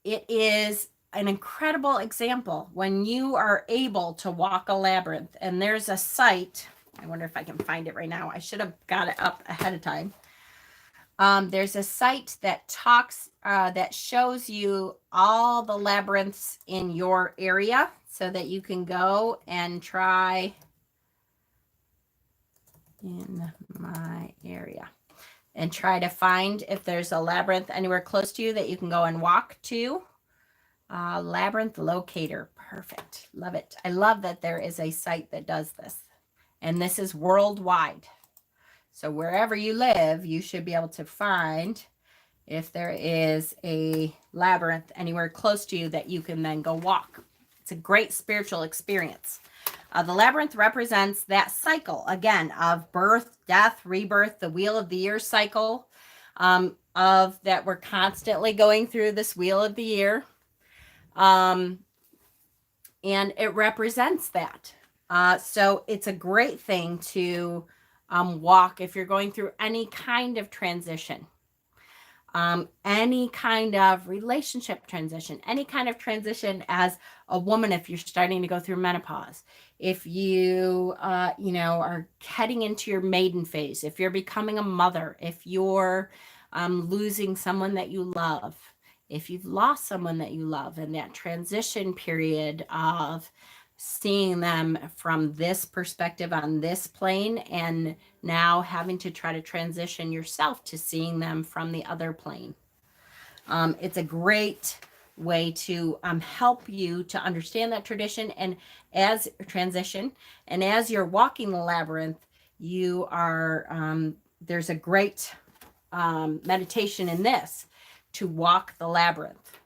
It is an incredible example when you are able to walk a labyrinth. And there's a site. I wonder if I can find it right now. I should have got it up ahead of time. There's a site that that shows you all the labyrinths in your area so that you can go and try in my area and try to find if there's a labyrinth anywhere close to you that you can go and walk to. Labyrinth locator. Perfect. Love it. I love that there is a site that does this. And this is worldwide. So wherever you live, you should be able to find if there is a labyrinth anywhere close to you that you can then go walk. It's a great spiritual experience. The labyrinth represents that cycle, again, of birth, death, rebirth, the wheel of the year cycle, of that we're constantly going through this wheel of the year. And it represents that. So it's a great thing to walk if you're going through any kind of transition, any kind of relationship transition, any kind of transition as a woman, if you're starting to go through menopause, if you, are heading into your maiden phase, if you're becoming a mother, if you're losing someone that you love, if you've lost someone that you love, and that transition period of seeing them from this perspective on this plane, and now having to try to transition yourself to seeing them from the other plane. It's a great way to help you to understand that transition, and as you're walking the labyrinth, you are there's a great meditation in this to walk the labyrinth.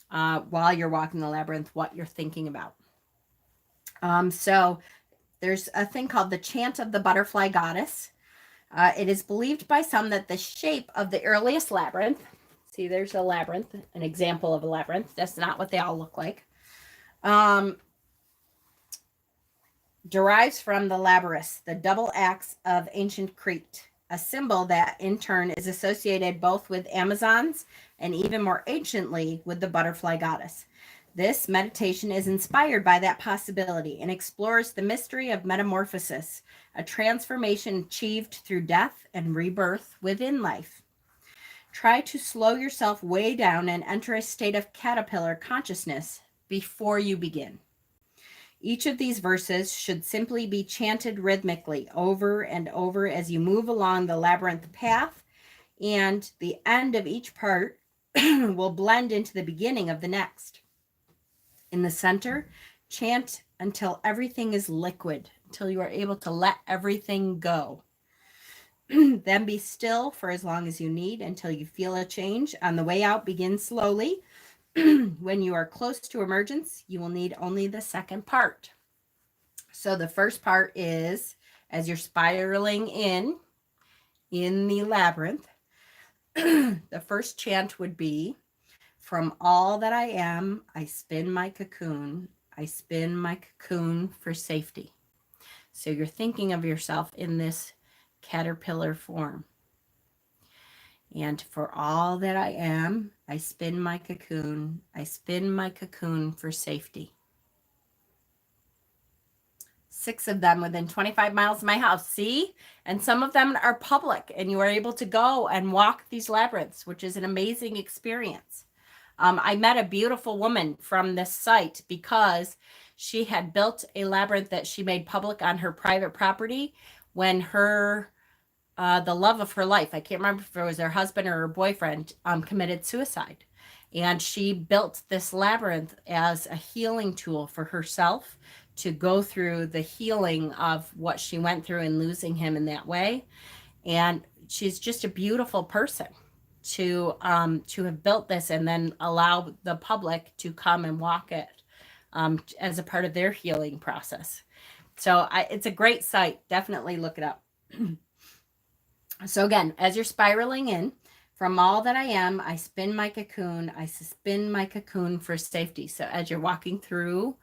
While you're walking the labyrinth, what you're thinking about. So there's a thing called the Chant of the Butterfly Goddess. It is believed by some that the shape of the earliest labyrinth, see, there's a labyrinth, an example of a labyrinth. That's not what they all look like. derives from the labyrinth, the double axe of ancient Crete, a symbol that in turn is associated both with Amazons and even more anciently with the butterfly goddess. This meditation is inspired by that possibility and explores the mystery of metamorphosis, a transformation achieved through death and rebirth within life. Try to slow yourself way down and enter a state of caterpillar consciousness before you begin. Each of these verses should simply be chanted rhythmically over and over as you move along the labyrinth path, and the end of each part will blend into the beginning of the next. In the center, chant until everything is liquid, until you are able to let everything go. Then be still for as long as you need until you feel a change. On the way out, begin slowly. When you are close to emergence, you will need only the second part. So the first part is as you're spiraling in the labyrinth, the first chant would be, from all that I am, I spin my cocoon. I spin my cocoon for safety. So you're thinking of yourself in this caterpillar form. And for all that I am, I spin my cocoon. I spin my cocoon for safety. 6 of them within 25 miles of my house. See? And some of them are public, and you are able to go and walk these labyrinths, which is an amazing experience. I met a beautiful woman from this site because she had built a labyrinth that she made public on her private property when her the love of her life, I can't remember if it was her husband or her boyfriend, committed suicide. And she built this labyrinth as a healing tool for herself to go through the healing of what she went through and losing him in that way. And she's just a beautiful person to have built this and then allow the public to come and walk it as a part of their healing process. So it's a great site. Definitely look it up. So again, as you're spiraling in, from all that I am, I spin my cocoon. I spin my cocoon for safety. So as you're walking through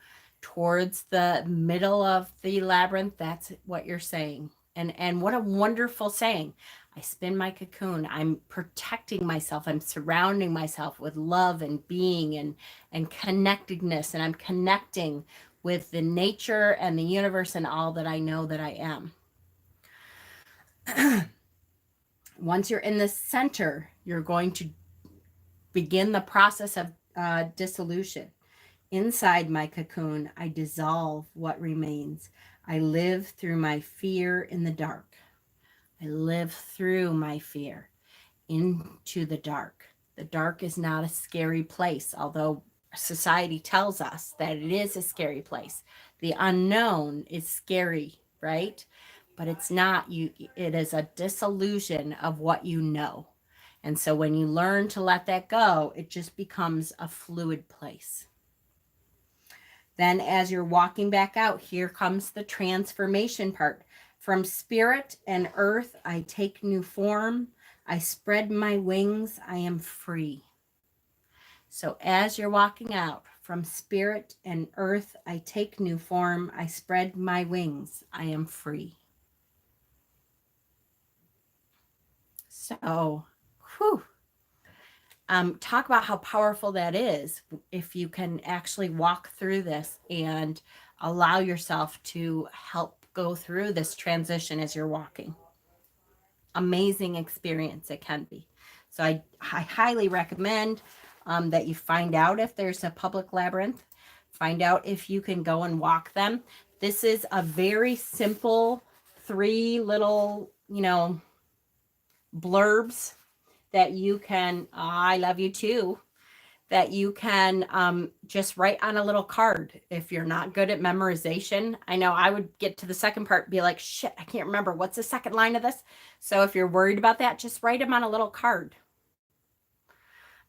towards the middle of the labyrinth, that's what you're saying. And what a wonderful saying. I spin my cocoon. I'm protecting myself. I'm surrounding myself with love and being and connectedness. And I'm connecting with the nature and the universe and all that I know that I am. Once you're in the center, you're going to begin the process of dissolution. Inside my cocoon, I dissolve what remains. I live through my fear in the dark. I live through my fear into the dark. The dark is not a scary place, although society tells us that it is a scary place. The unknown is scary, right? But it's not. It is a disillusion of what you know. And so when you learn to let that go, it just becomes a fluid place. Then as you're walking back out, here comes the transformation part. From spirit and earth, I take new form. I spread my wings. I am free. So as you're walking out, from spirit and earth, I take new form. I spread my wings. I am free. So, whew. Talk about how powerful that is if you can actually walk through this and allow yourself to help go through this transition as you're walking. Amazing experience it can be. So I highly recommend that you find out if there's a public labyrinth. Find out if you can go and walk them. This is a very simple 3 little, blurbs that you can, I love you too, that you can just write on a little card. If you're not good at memorization, I know I would get to the second part and be like, shit, I can't remember. What's the second line of this? So if you're worried about that, just write them on a little card.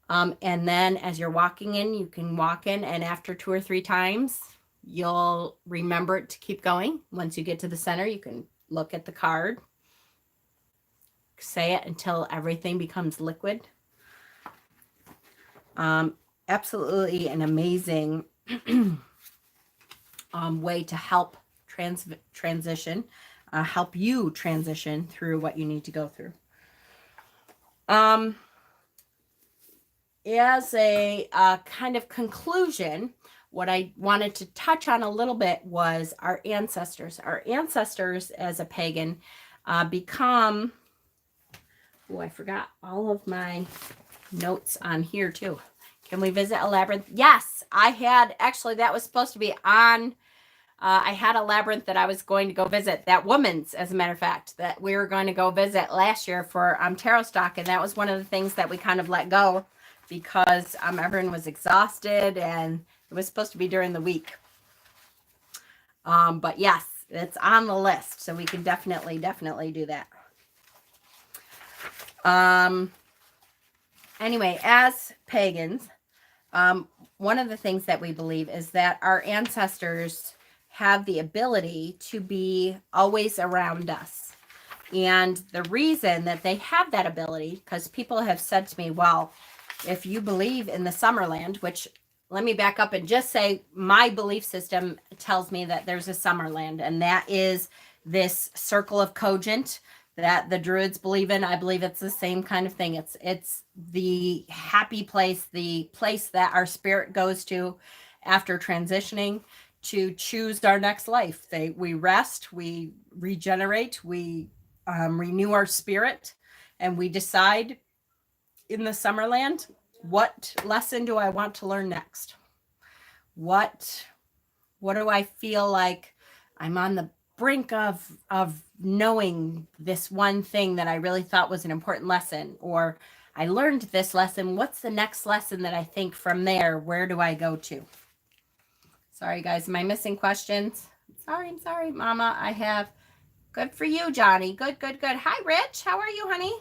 And then as you're walking in, you can walk in, and after 2 or 3 times, you'll remember it to keep going. Once you get to the center, you can look at the card, say it until everything becomes liquid. Absolutely an amazing way to help transition, help you transition through what you need to go through. As a kind of conclusion, what I wanted to touch on a little bit was our ancestors. Our ancestors as a pagan become, oh, I forgot all of my notes on here too. Can we visit a labyrinth? Yes, I had, actually that was supposed to be on, I had a labyrinth that I was going to go visit, that woman's, as a matter of fact, that we were going to go visit last year for tarot stock, and that was one of the things that we kind of let go because everyone was exhausted and it was supposed to be during the week. But yes, it's on the list, so we can definitely do that. Anyway, as pagans, one of the things that we believe is that our ancestors have the ability to be always around us. And the reason that they have that ability, because people have said to me, well, if you believe in the Summerland, which, let me back up and just say my belief system tells me that there's a Summerland, and that is this circle of Cogent that the Druids believe in. I believe it's the same kind of thing. It's the happy place, the place that our spirit goes to after transitioning to choose our next life. We rest, we regenerate, we renew our spirit, and we decide in the Summerland, what lesson do I want to learn next? What do I feel like I'm on the brink of knowing this one thing that I really thought was an important lesson, or I learned this lesson. What's the next lesson that I think from there? Where do I go to? Sorry, guys. Am I missing questions? I'm sorry, Mama. I have. Good for you, Johnny. Good. Hi, Rich. How are you, honey?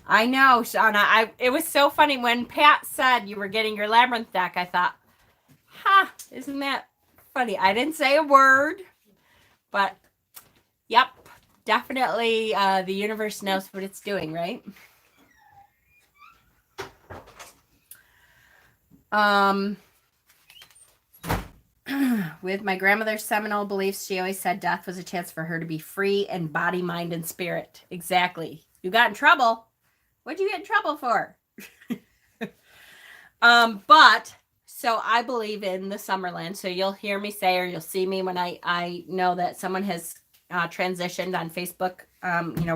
I know, Shauna. It was so funny when Pat said you were getting your labyrinth deck. I thought, isn't that funny? I didn't say a word, but yep, definitely the universe knows what it's doing, right? With my grandmother's seminal beliefs, she always said death was a chance for her to be free in body, mind, and spirit. Exactly. You got in trouble. What'd you get in trouble for? But so I believe in the Summerland. So you'll hear me say, or you'll see me when I know that someone has transitioned on Facebook,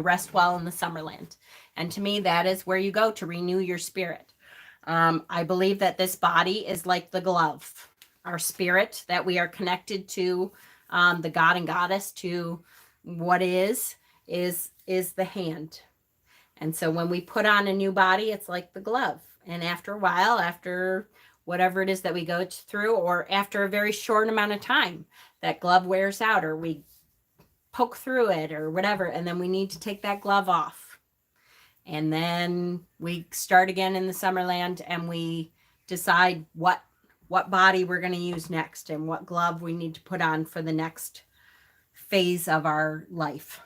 rest well in the Summerland. And to me, that is where you go to renew your spirit. I believe that this body is like the glove. Our spirit, that we are connected to the God and Goddess, to what is the hand. And so when we put on a new body, it's like the glove. And after a while, after whatever it is that we go through, or after a very short amount of time, that glove wears out, or we poke through it or whatever, and then we need to take that glove off. And then we start again in the Summerland, and we decide what body we're going to use next and what glove we need to put on for the next phase of our life.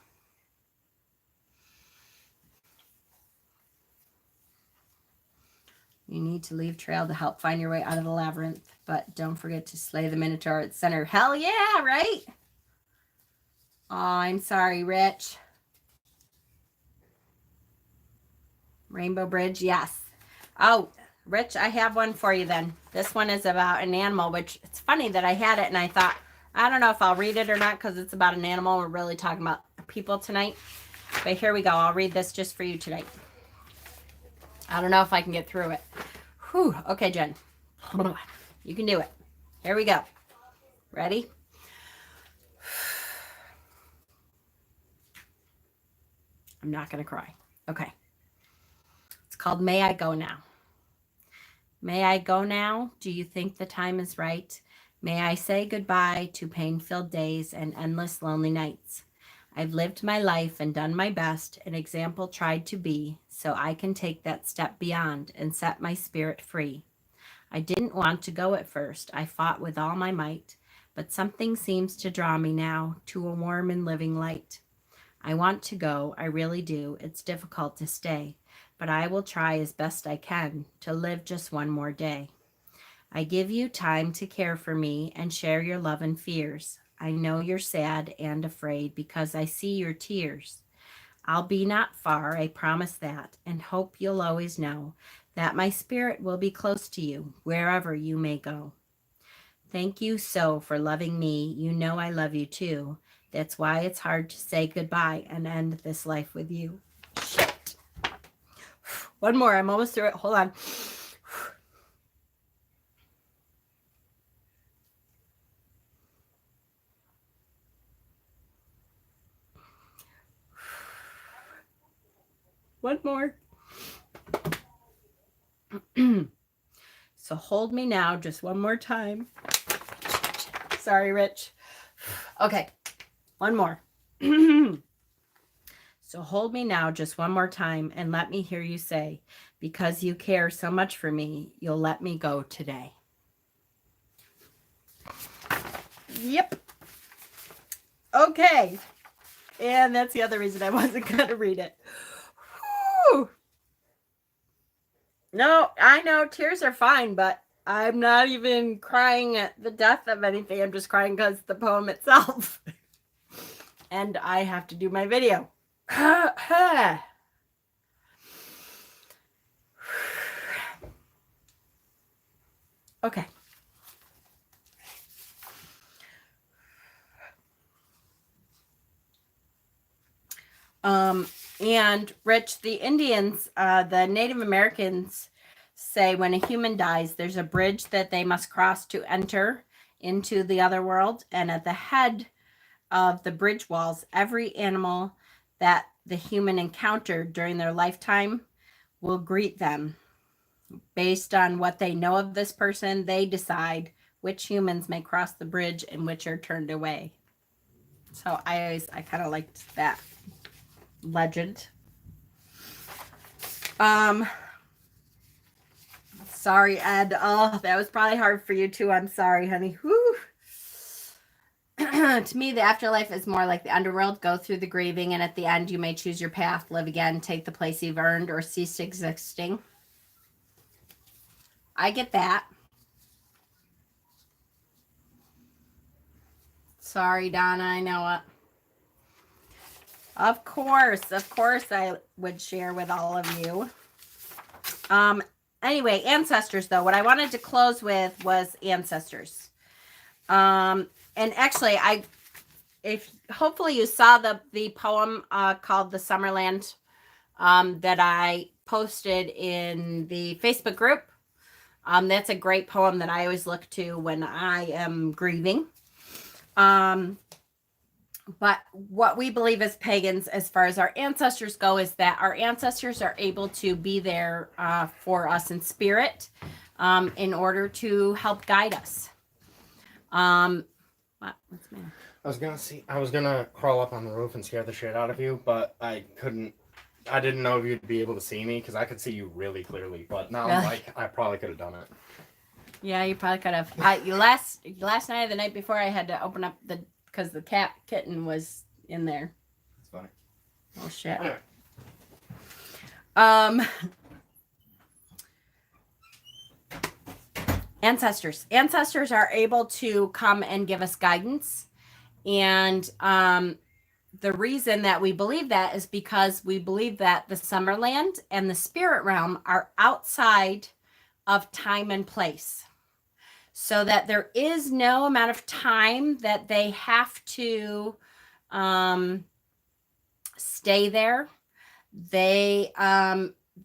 You need to leave trail to help find your way out of the labyrinth, but don't forget to slay the Minotaur at center. Hell yeah, right? Oh, I'm sorry, Rich. Rainbow Bridge, yes. Oh, Rich, I have one for you then. This one is about an animal, which it's funny that I had it and I thought, I don't know if I'll read it or not because it's about an animal. We're really talking about people tonight. But here we go. I'll read this just for you tonight. I don't know if I can get through it. Whew. Okay, Jen. You can do it. Here we go. Ready? I'm not going to cry. Okay. It's called May I Go Now. May I go now? Do you think the time is right? May I say goodbye to pain-filled days and endless lonely nights? I've lived my life and done my best, an example tried to be, so I can take that step beyond and set my spirit free. I didn't want to go at first. I fought with all my might, but something seems to draw me now to a warm and living light. I want to go, I really do. It's difficult to stay, but I will try as best I can to live just one more day. I give you time to care for me and share your love and fears. I know you're sad and afraid because I see your tears. I'll be not far, I promise that, and hope you'll always know that my spirit will be close to you wherever you may go. Thank you so for loving me. You know I love you too. That's why it's hard to say goodbye and end this life with you. Shit. One more. I'm almost through it. Hold on. One more. So hold me now just one more time. Sorry, Rich. Okay, one more. So hold me now just one more time and let me hear you say, because you care so much for me, you'll let me go today. Yep. Okay. And that's the other reason I wasn't going to read it. Whew. No, I know tears are fine, but I'm not even crying at the death of anything. I'm just crying because the poem itself. And I have to do my video. Okay. And Rich, the Indians, the Native Americans say when a human dies, there's a bridge that they must cross to enter into the other world. And at the head of the bridge walls, every animal that the human encountered during their lifetime will greet them. Based on what they know of this person, they decide which humans may cross the bridge and which are turned away. So I kind of liked that legend. Sorry, Ed. Oh, that was probably hard for you too. I'm sorry, honey. Whew. To me, the afterlife is more like the underworld. Go through the grieving, and at the end, you may choose your path, live again, take the place you've earned, or cease existing. I get that. Sorry, Donna. I know it. Of course I would share with all of you. Anyway, ancestors though. What I wanted to close with was ancestors. And actually if hopefully you saw the poem called The Summerland that I posted in the Facebook group. That's a great poem that I always look to when I am grieving. But what we believe as pagans, as far as our ancestors go, is that our ancestors are able to be there for us in spirit in order to help guide us. What's me? I was gonna crawl up on the roof and scare the shit out of you, but I couldn't. I didn't know if you'd be able to see me because I could see you really clearly. But now, Really? like, I probably could have done it. Yeah, you probably could have. Last night or the night before, I had to open up because the kitten was in there. It's funny. Oh shit. Anyway. Ancestors are able to come and give us guidance, and the reason that we believe that is because we believe that the Summerland and the spirit realm are outside of time and place, so that there is no amount of time that they have to stay there.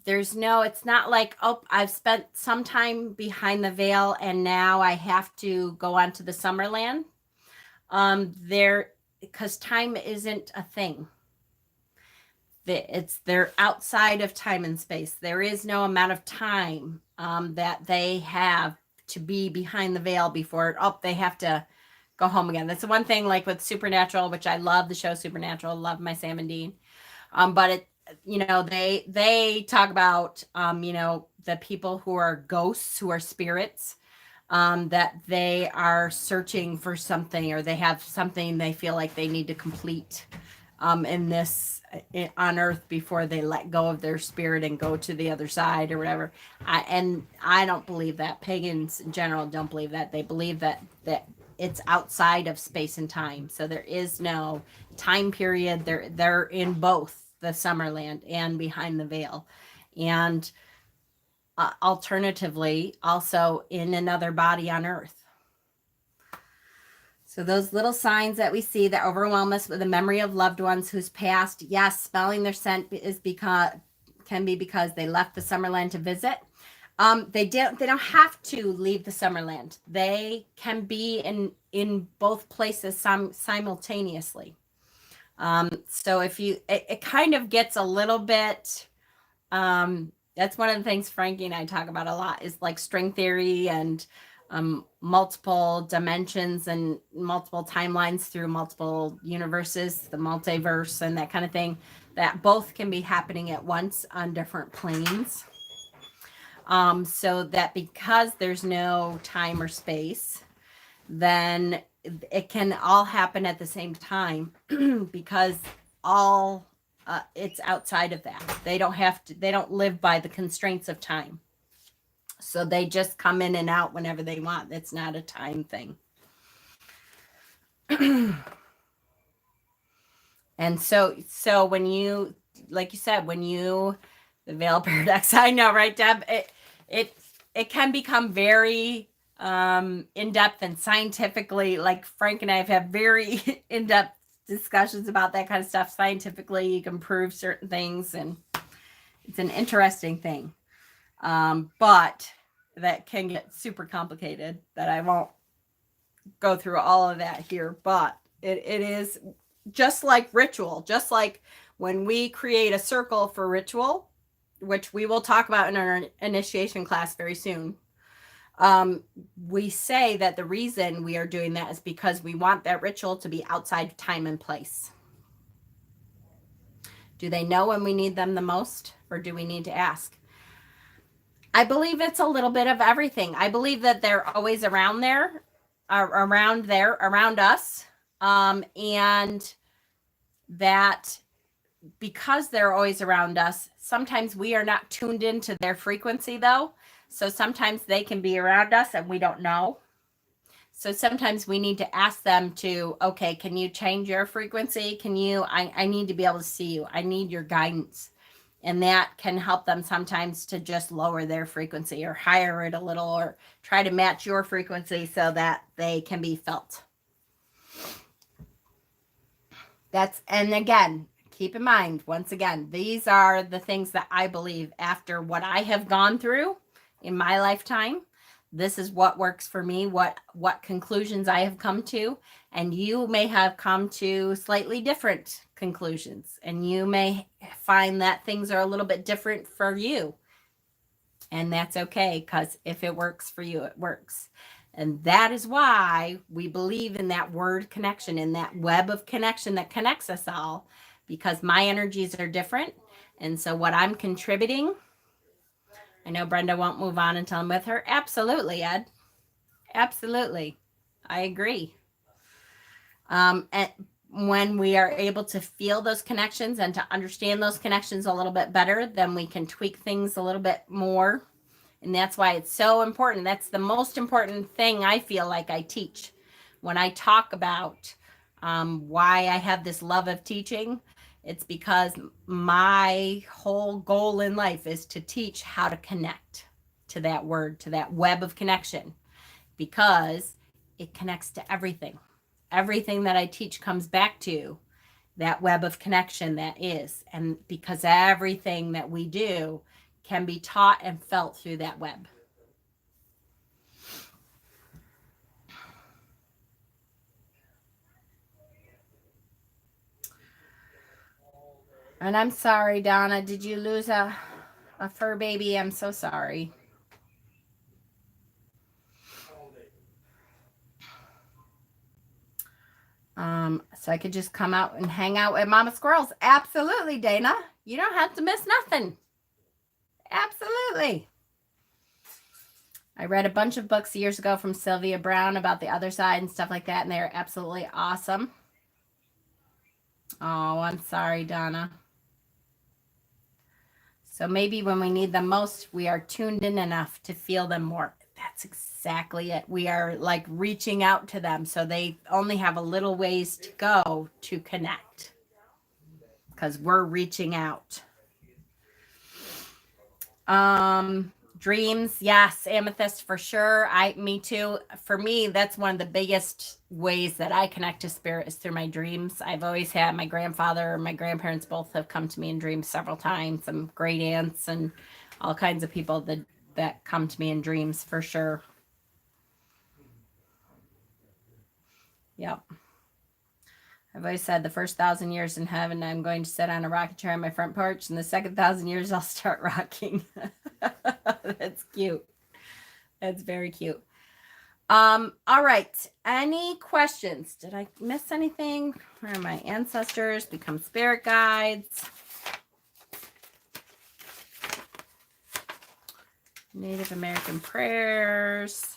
It's not like, oh, I've spent some time behind the veil and now I have to go on to the Summerland. Because time isn't a thing. They're outside of time and space. There is no amount of time that they have to be behind the veil before they have to go home again. That's the one thing, like with Supernatural, which I love the show Supernatural, love my Sam and Dean. But they talk about the people who are ghosts, who are spirits, that they are searching for something, or they have something they feel like they need to complete on earth before they let go of their spirit and go to the other side or whatever. I don't believe that. Pagans in general don't believe that. They believe that it's outside of space and time. So there is no time period. They're in both the Summerland and Behind the Veil. And alternatively, also in another body on Earth. So those little signs that we see that overwhelm us with the memory of loved ones who's passed, yes, smelling their scent can be because they left the Summerland to visit. They don't have to leave the Summerland. They can be in both places simultaneously. So if it kind of gets a little bit, that's one of the things Frankie and I talk about a lot, is like string theory and multiple dimensions and multiple timelines through multiple universes, the multiverse and that kind of thing, that both can be happening at once on different planes. So that because there's no time or space, then it can all happen at the same time because all it's outside of that. They don't live by the constraints of time. So they just come in and out whenever they want. It's not a time thing. And so when you, like you said, the veil paradox, I know, right, Deb? It can become very in-depth and scientifically, like Frank and I have had very in-depth discussions about that kind of stuff. Scientifically, you can prove certain things, and it's an interesting thing. But that can get super complicated, that I won't go through all of that here. But it is just like ritual, just like when we create a circle for ritual, which we will talk about in our initiation class very soon. We say that the reason we are doing that is because we want that ritual to be outside of time and place. Do they know when we need them the most, or do we need to ask? I believe it's a little bit of everything. I believe that they're always around us. And that because they're always around us, sometimes we are not tuned into their frequency though. So sometimes they can be around us and we don't know. So sometimes we need to ask them to, okay, can you change your frequency? I need to be able to see you. I need your guidance. And that can help them sometimes to just lower their frequency or higher it a little, or try to match your frequency so that they can be felt. And again, keep in mind, once again, these are the things that I believe after what I have gone through in my lifetime. This is what works for me, what conclusions I have come to, and you may have come to slightly different conclusions, and you may find that things are a little bit different for you. And that's okay, because if it works for you, it works. And that is why we believe in that word connection, in that web of connection that connects us all, because my energies are different. And so what I'm contributing, I know Brenda won't move on until I'm with her. Absolutely, Ed. Absolutely. I agree. And when we are able to feel those connections and to understand those connections a little bit better, then we can tweak things a little bit more. And that's why it's so important. That's the most important thing I feel like I teach. When I talk about why I have this love of teaching, it's because my whole goal in life is to teach how to connect to that word, to that web of connection, because it connects to everything. Everything that I teach comes back to that web of connection that is. And because everything that we do can be taught and felt through that web. And I'm sorry, Donna, did you lose a fur baby? I'm so sorry. So I could just come out and hang out with Mama Squirrels. Absolutely, Dana. You don't have to miss nothing. Absolutely. I read a bunch of books years ago from Sylvia Brown about the other side and stuff like that, and they're absolutely awesome. Oh, I'm sorry, Donna. So maybe when we need them most, we are tuned in enough to feel them more. That's exactly it. We are like reaching out to them, so they only have a little ways to go to connect because we're reaching out. Dreams, yes, amethyst for sure. Me too. For me, that's one of the biggest ways that I connect to spirit is through my dreams. I've always had my grandfather, my grandparents both have come to me in dreams several times. Some great aunts and all kinds of people that come to me in dreams for sure. Yep. I've always said the first 1,000 years in heaven, I'm going to sit on a rocking chair on my front porch, and the second 1,000 years, I'll start rocking. That's cute. That's very cute. All right. Any questions? Did I miss anything? Where are my ancestors? Become spirit guides. Native American prayers.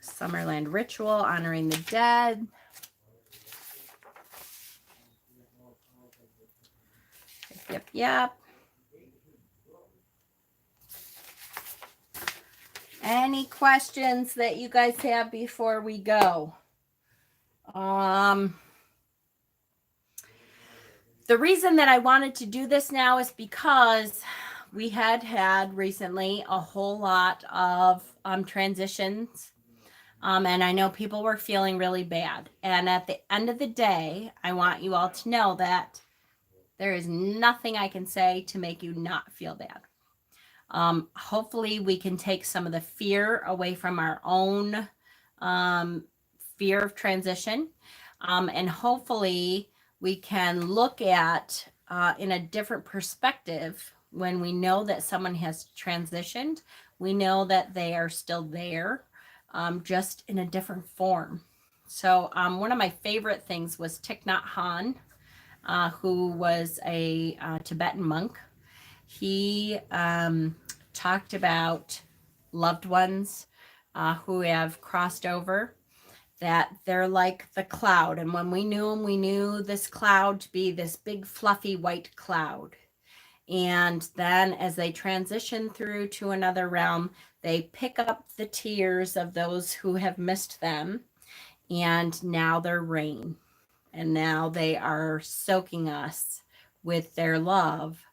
Summerland ritual, honoring the dead. Yep. Any questions that you guys have before we go? The reason that I wanted to do this now is because we had recently a whole lot of transitions. And I know people were feeling really bad. And at the end of the day, I want you all to know that there is nothing I can say to make you not feel bad. Hopefully we can take some of the fear away from our own fear of transition. And hopefully we can look at in a different perspective when we know that someone has transitioned. We know that they are still there. Just in a different form. So one of my favorite things was Thich Nhat Hanh, who was a Tibetan monk. He talked about loved ones who have crossed over, that they're like the cloud. And when we knew them, we knew this cloud to be this big fluffy white cloud. And then as they transition through to another realm, they pick up the tears of those who have missed them. And now they're rain. And now they are soaking us with their love,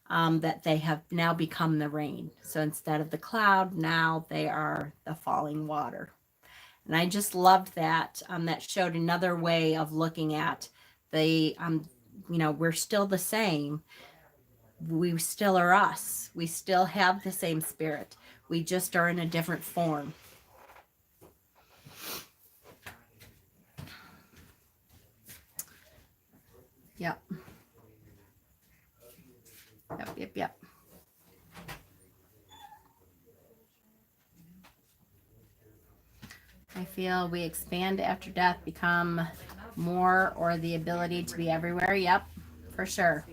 that they have now become the rain. So instead of the cloud, now they are the falling water. And I just loved that. That showed another way of looking at the, we're still the same. We still are us. We still have the same spirit. We just are in a different form. Yep. I feel we expand after death, become more, or the ability to be everywhere. Yep, for sure.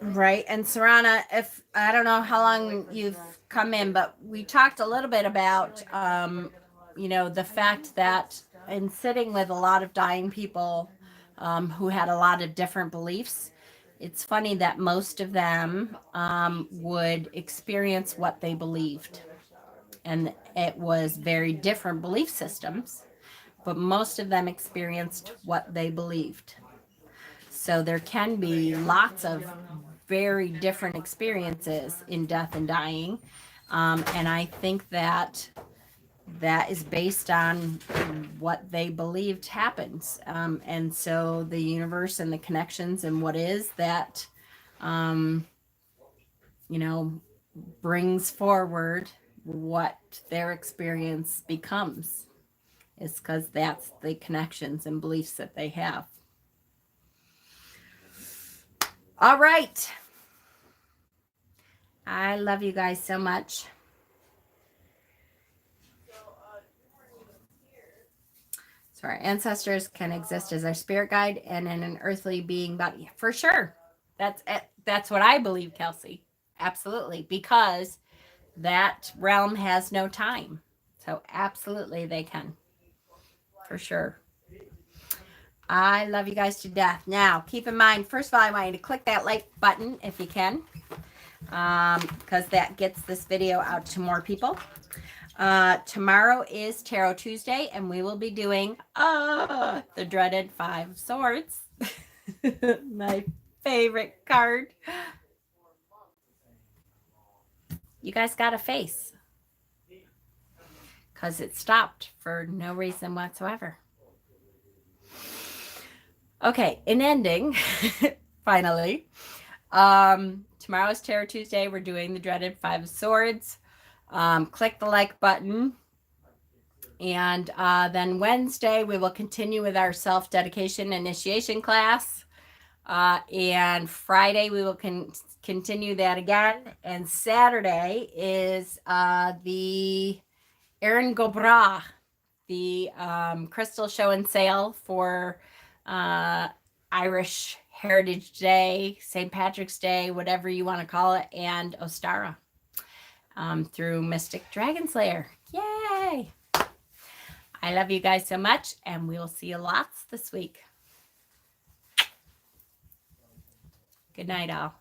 Right. And Sarana, if I don't know how long you've come in, but we talked a little bit about, the fact that in sitting with a lot of dying people who had a lot of different beliefs, it's funny that most of them would experience what they believed. And it was very different belief systems, but most of them experienced what they believed. So there can be lots of very different experiences in death and dying. And I think that is based on what they believed happens. And so the universe and the connections and what is that, brings forward what their experience becomes. It's because that's the connections and beliefs that they have. All right. I love you guys so much. So our ancestors can exist as our spirit guide and in an earthly being body. For sure. That's what I believe, Kelsey. Absolutely. Because that realm has no time. So absolutely they can. For sure. I love you guys to death. Now, keep in mind, first of all, I want you to click that like button if you can, because that gets this video out to more people. Tomorrow is Tarot Tuesday, and we will be doing the dreaded Five of Swords. My favorite card. You guys got a face because it stopped for no reason whatsoever. Okay, in ending, finally, tomorrow is Tarot Tuesday. We're doing the dreaded Five of Swords. Click the like button. And then Wednesday, we will continue with our self-dedication initiation class. And Friday, we will continue that again. And Saturday is the Erin Gobra, the crystal show and sale for Irish Heritage Day, St. Patrick's Day, whatever you want to call it, and Ostara through Mystic Dragon Slayer. Yay! I love you guys so much, and we'll see you lots this week. Good night, all.